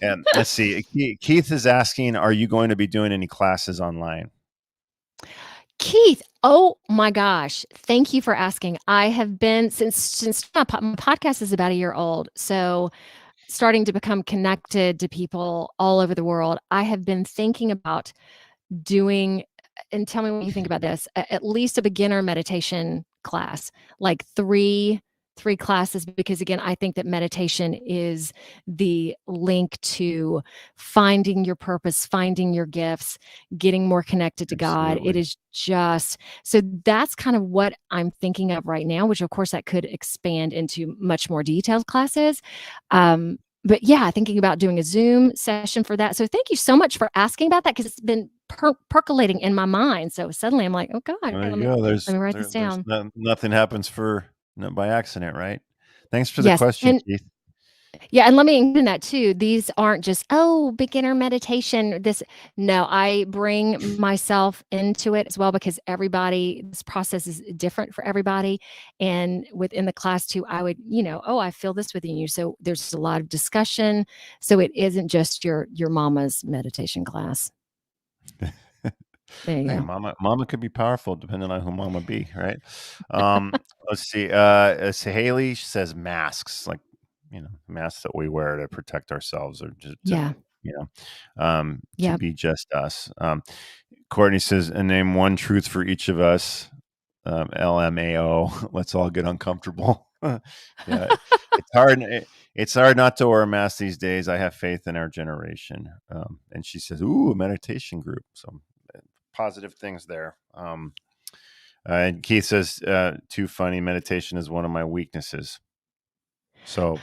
and let's see, Keith is asking, are you going to be doing any classes online? Keith, oh my gosh. Thank you for asking. I have been since my podcast is about a year old. So starting to become connected to people all over the world, I have been thinking about doing, and tell me what you think about this, at least a beginner meditation class, like three classes, because again, I think that meditation is the link to finding your purpose, finding your gifts, getting more connected to God. It Absolutely. is just so that's kind of what I'm thinking of right now, which of course that could expand into much more detailed classes. But yeah, thinking about doing a Zoom session for that. So thank you so much for asking about that, because it's been percolating in my mind. So suddenly I'm like, oh God, There okay, you go. let me write this There's down. nothing happens by accident, right? Thanks for the Yes, question, and Keith. yeah, and let me include in that too. These aren't just, oh, beginner meditation. No, I bring myself into it as well, because this process is different for everybody. And within the class too, I would, oh, I feel this within you. So there's a lot of discussion. So it isn't just your mama's meditation class. There you Hey, go. mama could be powerful depending on who mama be, right? Let's see. So Haley says masks, like masks that we wear to protect ourselves, or just Yeah. you to Yep. be just us. Courtney says, and name one truth for each of us. LMAO. Let's all get uncomfortable. Yeah, it's hard. It's hard not to wear a mask these days. I have faith in our generation. And she says, "Ooh, a meditation group." So positive things there. And Keith says, "Too funny. Meditation is one of my weaknesses." So,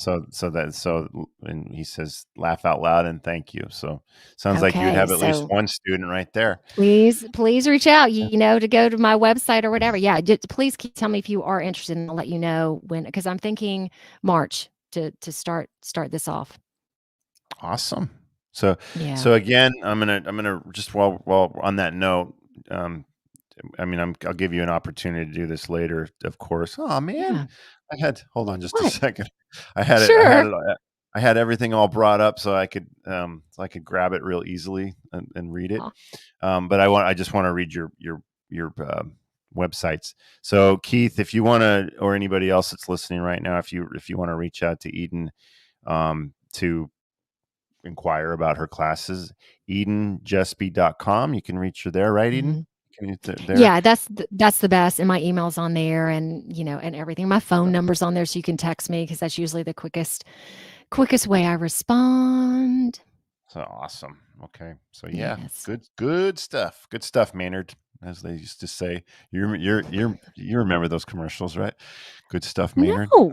and he says, "Laugh out loud and thank you." So, sounds like you'd Okay. have at least So one student right there. please reach out, to go to my website or whatever. Yeah. Please tell me if you are interested, and I'll let you know when, because I'm thinking March to start this off. Awesome. So, Yeah. so again, I'm gonna just while on that note, I'll give you an opportunity to do this later, of course. Oh man, Yeah. hold on just a What? second. Sure. I had everything all brought up so I could grab it real easily and read it. Aw. But I just want to read your websites. So Keith, if you want to, or anybody else that's listening right now, if you want to reach out to Eden, to inquire about her classes, edenjustbe.com. You can reach her there, right, Eden? Mhm. Can you there? Yeah, that's the best, and my email's on there, and, and everything. My phone number's on there, so you can text me, because that's usually the quickest way I respond. So awesome. Okay. So yeah, Yes. good stuff. Good stuff, Maynard, as they used to say. You remember those commercials, right? Good stuff, Maynard. No.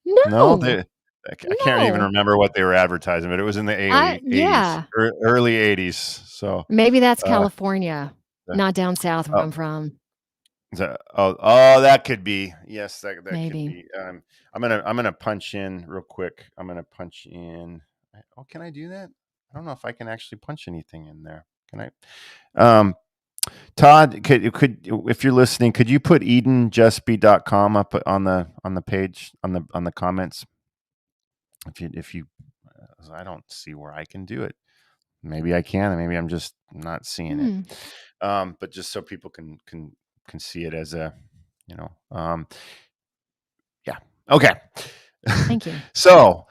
No, No. I can't even No. remember what they were advertising, but it was in the '80s, Yeah. early '80s. So, Maybe that's uh, California, uh, not down south where oh, I'm from. that could be. Yes, that could Maybe. be. I'm gonna punch in real quick. I'm gonna punch in. Oh, can I do that? I don't know if I can actually punch anything in there. Can I? Um, Todd, if you're listening, could you put edenjustbe.com up on the page on the comments? If you, I don't see where I can do it. Maybe I can, and maybe I'm just not seeing it. Hmm. But just so people can see it as a, yeah. Okay. Thank you. So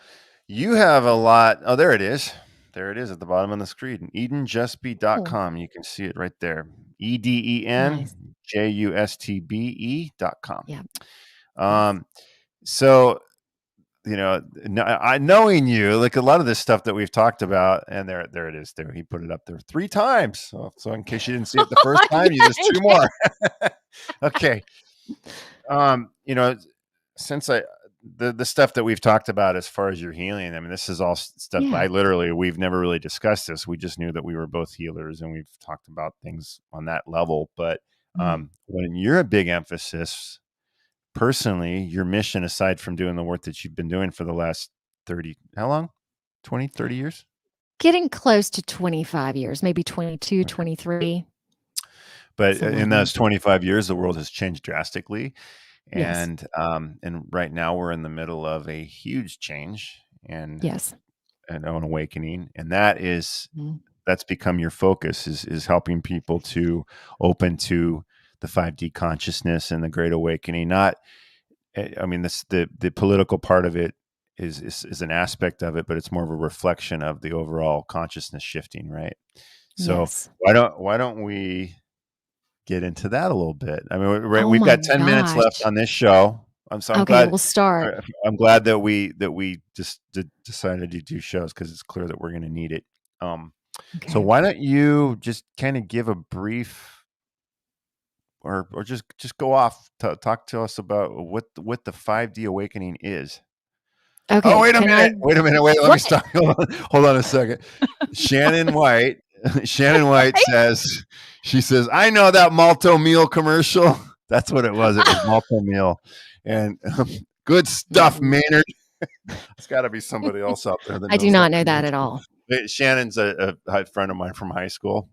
you have a lot. Oh, there it is. There it is at the bottom of the screen. Cool. EdenJustbe.com. You can see it right there. Nice. EdenJustbe.com. Yeah. Yes. Um, so knowing you, like a lot of this stuff that we've talked about, and there it is. There, he put it up there 3 times. So in case you didn't see it the first time, you just Thank 2 you. more. Okay. You know, since the stuff that we've talked about as far as your healing, I mean, this is all stuff Yeah. we've never really discussed this. We just knew that we were both healers, and we've talked about things on that level. But Mm. when you're a big emphasis, personally, your mission, aside from doing the work that you've been doing for the last 30, how long? 20, 30 years? Getting close to 25 years, maybe 22, Okay. 23, But something in like that. those 25 years, the world has changed drastically. Yes. And right now we're in the middle of a huge change and Yes. an awakening. And Mm. that's become your focus, is helping people to open to the 5D consciousness and the great awakening. Not, I mean, the political part of it is an aspect of it, but it's more of a reflection of the overall consciousness shifting, right? So Yes. why don't we get into that a little bit. I mean, Oh we've my got 10 minutes left gosh. on this show. I'm Okay, glad. we'll start. I'm glad that we just decided to do shows because it's clear that we're going to need it. So Okay. why don't you just kind of give a brief, or just go off, talk to us about what the 5D awakening is. Oh, Okay, wait a can minute. I Wait a minute. Wait, let me what? stop. Hold on a second. Shannon White. Shannon White says, she says, I know that Malto meal commercial. That's what it was. It was Malto meal. And good stuff, Maynard. It's got to be somebody else out there that I do knows that not know that at commercial. all. Shannon's a friend of mine from high school.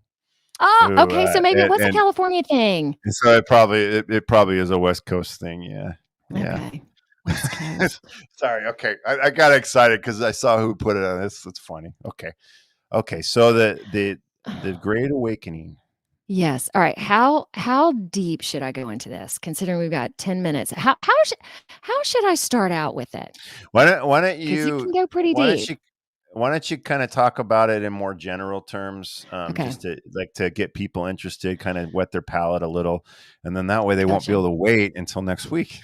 Oh, Who, okay, so maybe it was a and California thing. so it probably is a West Coast thing. Yeah. Yeah. Okay. West Coast. Sorry. Okay. I got excited because I saw who put it on this. It's funny. Okay. Okay. So the Great Awakening. Yes. All right. How deep should I go into this? Considering we've got 10 minutes. How should I start out with it? Why don't Because you can you go pretty why don't deep. you why don't you kind of talk about it in more general terms, Okay. just to get people interested, kind of whet their palate a little, and then that way they won't be Gotcha. able to wait until next week.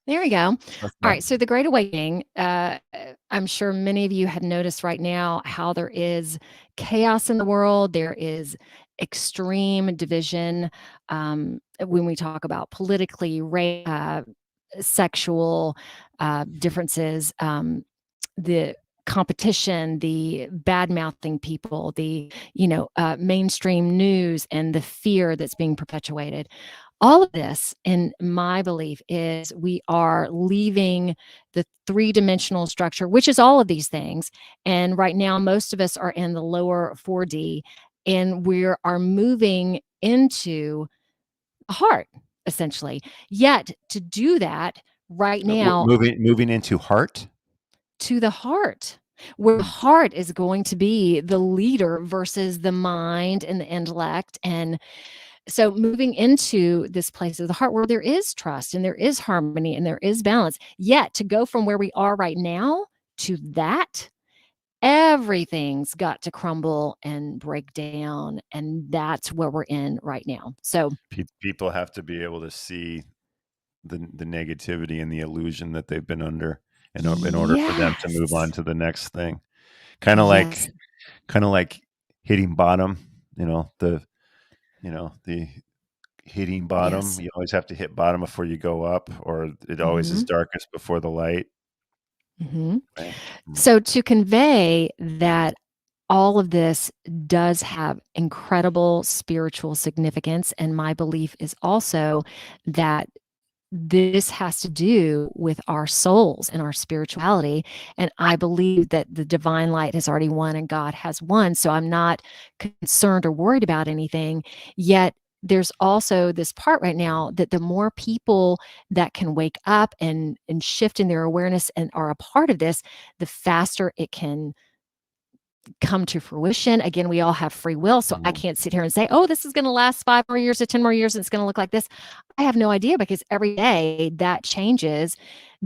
There we go. All That's right. So the Great Awakening, I'm sure many of you had noticed right now how there is chaos in the world. There is extreme division when we talk about politically, sexual differences, the competition, the bad mouthing people, the mainstream news, and the fear that's being perpetuated. All of this, in my belief, is we are leaving the three-dimensional structure, which is all of these things. And right now, most of us are in the lower 4D, and we are moving into a heart, essentially. Yet to do that right now, Moving into heart. to the heart, where the heart is going to be the leader versus the mind and the intellect. And so moving into this place of the heart where there is trust and there is harmony and there is balance, yet to go from where we are right now to that, everything's got to crumble and break down. And that's where we're in right now. So People have to be able to see the negativity and the illusion that they've been under in order for them to move on yes, to the next thing. Kind of yes, like hitting bottom, the hitting bottom. yes. You always have to hit bottom before you go up, or it always is Hmm. darkest before the light. Hmm. Right? So to convey that all of this does have incredible spiritual significance, and my belief is also that this has to do with our souls and our spirituality. And I believe that the divine light has already won and God has won. So I'm not concerned or worried about anything. Yet there's also this part right now that the more people that can wake up and shift in their awareness and are a part of this, the faster it can come to fruition. Again, we all have free will. So I Mhm. can't sit here and say, oh, this is going to last 5 more years or 10 more years and it's going to look like this. I have no idea because every day that changes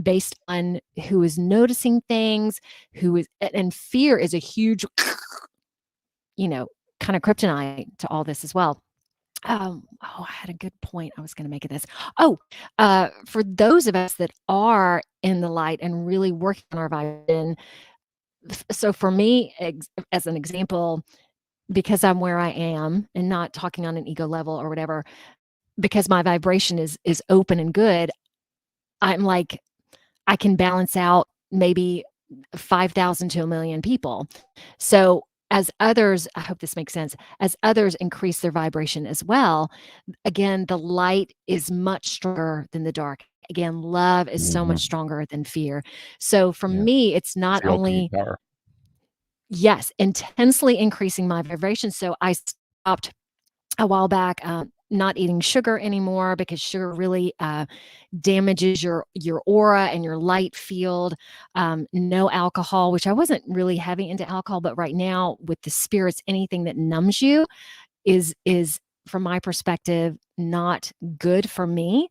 based on who is noticing things, and fear is a huge, kind of kryptonite to all this as well. I had a good point I was going to make of this. Oh, for those of us that are in the light and really working on our vibration. So for me, as an example, because I'm where I am and not talking on an ego level or whatever, because my vibration is open and good, I'm like, I can balance out maybe 5,000 to 1,000,000 people. So as others, I hope this makes sense, as others increase their vibration as well, again, the light is much stronger than the dark. Again, love is so much Mhm. stronger than fear. So for Yeah, me, it's it's not the ultimate only, power. yes, intensely increasing my vibration. So I stopped a while back, not eating sugar anymore because sugar really damages your aura and your light field. No alcohol, which I wasn't really heavy into alcohol, but right now with the spirits, anything that numbs you is from my perspective, not good for me.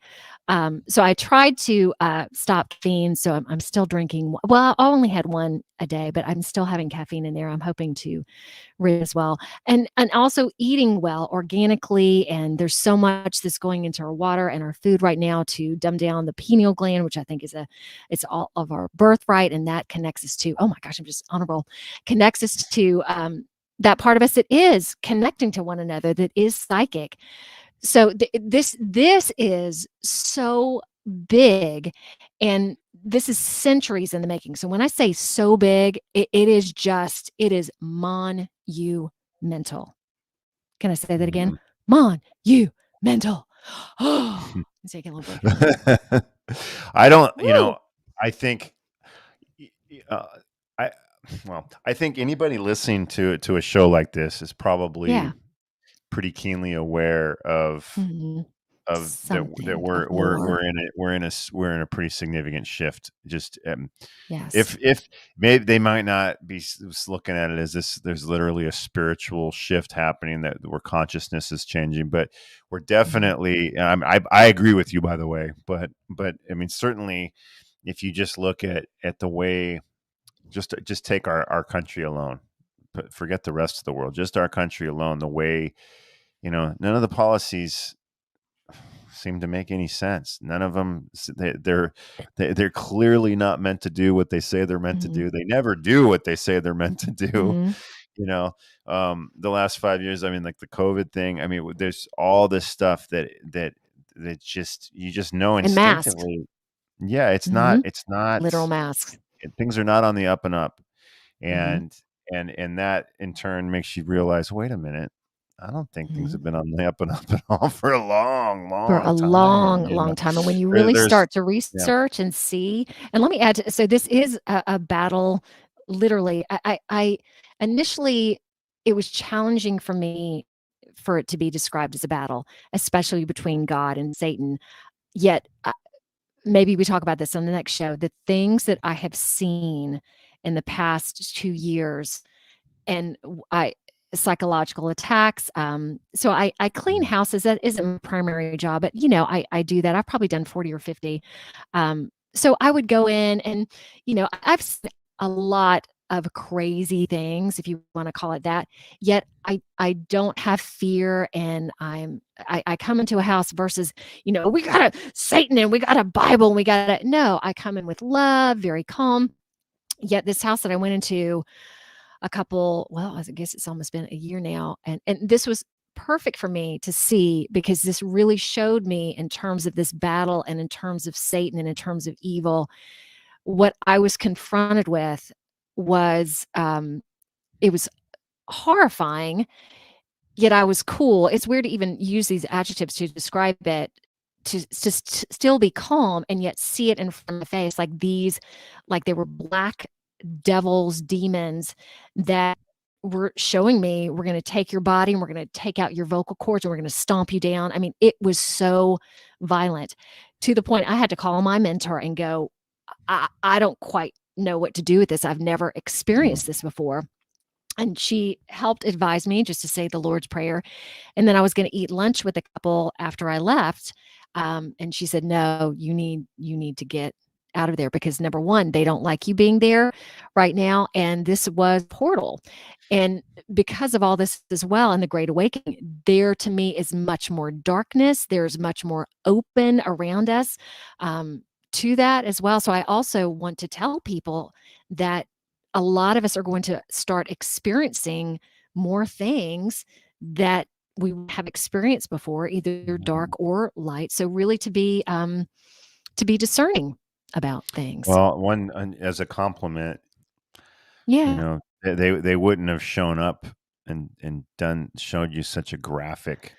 So I tried to stop caffeine. So I'm still drinking. Well, I only had one a day, but I'm still having caffeine in there. I'm hoping to rid as well, and also eating well organically. And there's so much that's going into our water and our food right now to dumb down the pineal gland, which I think it's all of our birthright, and that connects us to. Oh my gosh, I'm just honorable. Connects us to that part of us that is connecting to one another, that is psychic. So this is so big, and this is centuries in the making. So when I say so big, it is monumental. Can I say that again? Mhm. Monumental. Oh, let's take a little break. I don't, Woo! I think, I, well, I think anybody listening to a show like this is probably Yeah. pretty keenly aware Mhm. of that Something of more. we're in a pretty significant shift. Just Yes. if maybe they might not be looking at it as this, there's literally a spiritual shift happening, that where consciousness is changing, but we're Mhm. definitely, and I agree with you, by the way, but I mean, certainly if you just look at the way, just take our country alone, forget the rest of the world, just our country alone, the way, none of the policies seem to make any sense. None of them, they're clearly not meant to do what they say they're meant to Mhm. do. They never do what they say they're meant to do. Mhm. You know, the last 5 years, I mean, like the COVID thing. I mean, there's all this stuff that just, you just know And masks. instinctively. Yeah, Mhm. it's not. Literal masks. Things are not on the up and up, Mhm. and that in turn makes you realize, wait a minute, I don't think things Mhm. have been on the up and up at all for a long, For a long time. long, long time, and when you There, really there's start to yeah. research and see, and let me add to, so this is a battle, literally. I initially, it was challenging for me for it to be described as a battle, especially between God and Satan, yet, maybe we talk about this on the next show, the things that I have seen in the past 2 years, and I psychological attacks. So I clean houses. That isn't my primary job, but I do that. I've probably done 40 or 50. So I would go in, and I've seen a lot of crazy things, if you want to call it that. Yet I don't have fear, and I come into a house versus, we got a Satan and we got a Bible and we got a no. I come in with love, very calm. Yet this house that I went into a couple, well, I guess it's almost been a year now, and this was perfect for me to see, because this really showed me, in terms of this battle and in terms of Satan and in terms of evil, what I was confronted with was, it was horrifying, yet I was cool. It's weird to even use these adjectives to describe it, to still be calm and yet see it in front of my face, like these, like they were black devils, demons that were showing me, we're going to take your body and we're going to take out your vocal cords and we're going to stomp you down. I mean, it was so violent, to the point I had to call my mentor and go, I don't quite know what to do with this. I've never experienced this before. And she helped advise me just to say the Lord's Prayer. And then I was gonna eat lunch with a couple after I left, and she said, "No, you need to get out of there, because number 1, they don't like you being there right now, and this was portal." And because of all this as well, and the Great Awakening, there to me is much more darkness, there's much more open around us, to that as well. So I also want to tell people that a lot of us are going to start experiencing more things that we have experienced before, either dark or light. So really to be discerning about things. Well, as a compliment, Yeah. they wouldn't have shown up and showed you such a graphic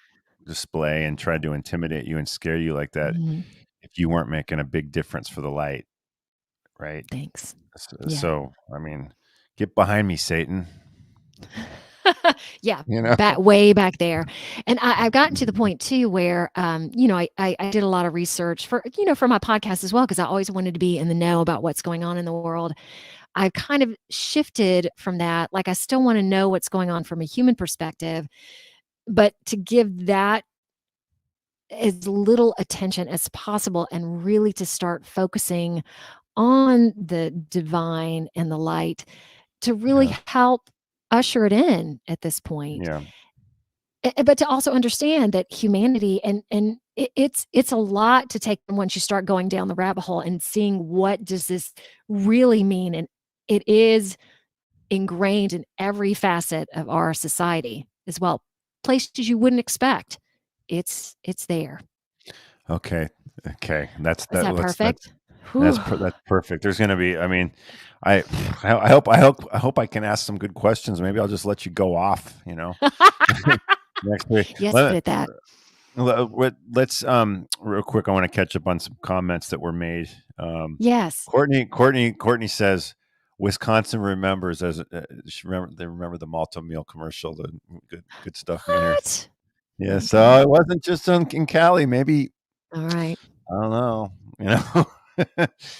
display and tried to intimidate you and scare you like that Mhm. if you weren't making a big difference for the light, right? Thanks. So, Yeah. I mean, get behind me, Satan. Yeah, You know. way back there. And I've gotten to the point too where, I did a lot of research for, for my podcast as well, because I always wanted to be in the know about what's going on in the world. I've kind of shifted from that. Like, I still want to know what's going on from a human perspective, but to give that as little attention as possible and really to start focusing on the divine and the light to really Yeah. help usher it in at this point. Yeah. But to also understand that humanity and it's a lot to take once you start going down the rabbit hole and seeing what does this really mean, and it is ingrained in every facet of our society as well. Places you wouldn't expect. It's there. Okay. Okay. Is that That's perfect? Whew. that's perfect. There's going to be, I mean, I, I hope I can ask some good questions. Maybe I'll just let you go off, next week. Yes, put it that. Let's real quick. I want to catch up on some comments that were made. Yes. Courtney says Wisconsin remembers they remember the Malto meal commercial, the good stuff in here. What? Yeah, so it wasn't just in Cali. Maybe All right. I don't know. No,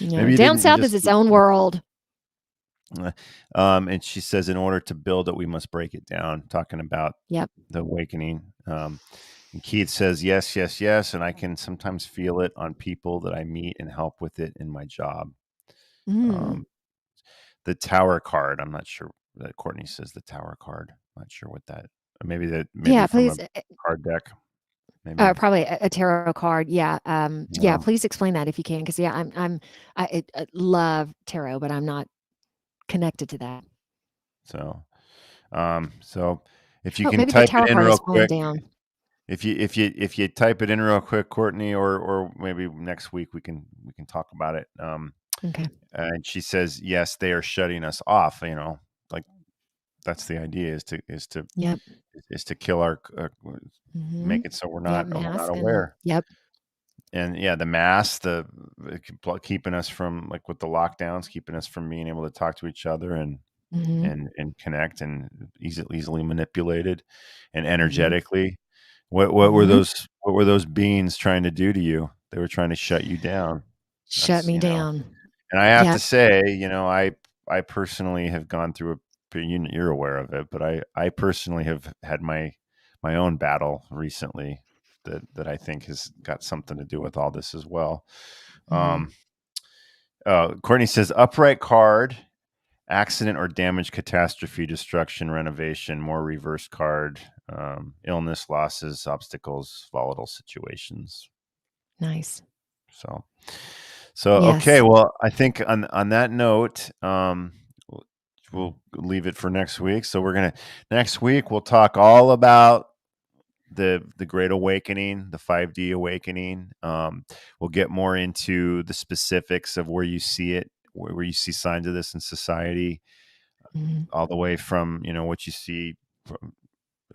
Maybe you down didn't. You south is just. its own world. And she says, in order to build it, we must break it down. Talking about Yep. the awakening. And Keith says, yes, yes, yes. And I can sometimes feel it on people that I meet and help with it in my job. Mm. The tower card. I'm not sure that Courtney says the tower card. I'm not sure what that. Maybe Yeah, from please. a card deck. Maybe. Probably a tarot card. Yeah. Yeah. No. Please explain that if you can, because yeah, I love tarot, but I'm not connected to that. So, so if you Oh, can maybe the type tarot it in card real is falling quick, down. if you type it in real quick, Courtney, or maybe next week we can talk about it. Okay. And she says, yes, they are shutting us off. Like that's the idea is to Yep. is to kill our Mm-hmm. make it so we're Yep. not Mask aware. Yep. And yeah, the mask, keeping us from, like with the lockdowns, keeping us from being able to talk to each other and Mm-hmm. connect, and easily manipulated and Mm-hmm. energetically. What were those beings trying to do to you? They were trying to shut you down. Shut me down. And I have Yep. to say, I personally have gone through you're aware of it, but I personally have had my own battle recently that I think has got something to do with all this as well. Mm-hmm. Courtney says upright card, accident or damage, catastrophe, destruction, renovation, more reverse card, illness, losses, obstacles, volatile situations. Nice. So Yes. okay. Well, I think on that note, we'll leave it for next week. So next week we'll talk all about the Great Awakening, the 5D awakening. We'll get more into the specifics of where you see it, where you see signs of this in society, all the way from what you see from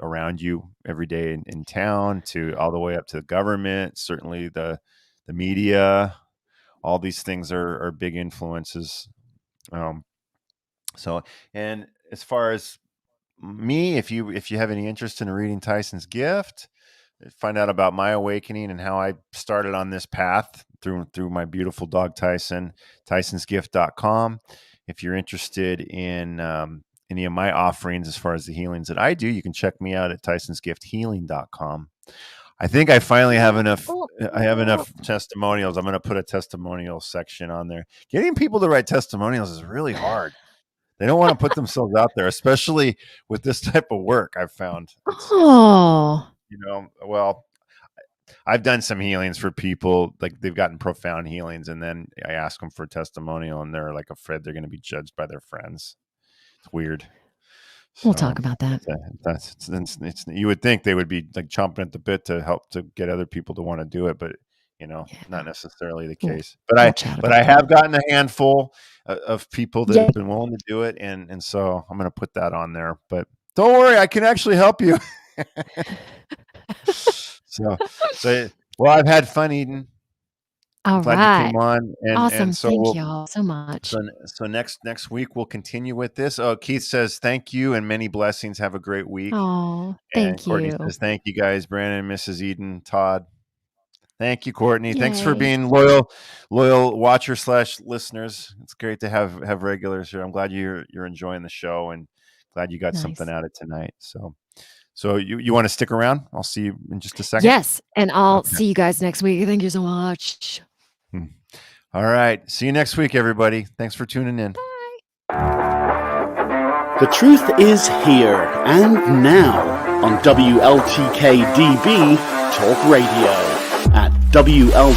around you every day in town, to all the way up to the government, certainly the media. All these things are big influences. So, and as far as me, if you have any interest in reading Tyson's Gift, find out about my awakening and how I started on this path through my beautiful dog Tyson, tysonsgift.com. If you're interested in any of my offerings as far as the healings that I do, you can check me out at tysonsgifthealing.com. I think I finally have enough. I have enough testimonials. I'm going to put a testimonial section on there. Getting people to write testimonials is really hard. They don't want to put themselves out there, especially with this type of work. I've found well, I've done some healings for people, like they've gotten profound healings, and then I ask them for a testimonial, and they're like afraid they're going to be judged by their friends. It's weird. We'll talk about that. It's you would think they would be like chomping at the bit to help to get other people to want to do it, but not necessarily the case. But I have gotten a handful of people that have been willing to do it, and so I'm going to put that on there. But don't worry, I can actually help you. so well, I've had fun, Eden. All Glad right. you came on. Awesome. And so thank y'all so much. So next week we'll continue with this. Oh, Keith says thank you and many blessings. Have a great week. Oh, And thank Courtney you. says thank you guys, Brandon, Mrs. Eden, Todd. Thank you, Courtney. Yay. Thanks for being loyal watcher / listeners. It's great to have regulars here. I'm glad you're enjoying the show and glad you got something out of tonight. So So you want to stick around? I'll see you in just a second. Yes, and I'll see you guys next week. Thank you so much. All right. See you next week, everybody. Thanks for tuning in. The truth is here and now on WLTKDB Talk Radio at WLTKDB.com.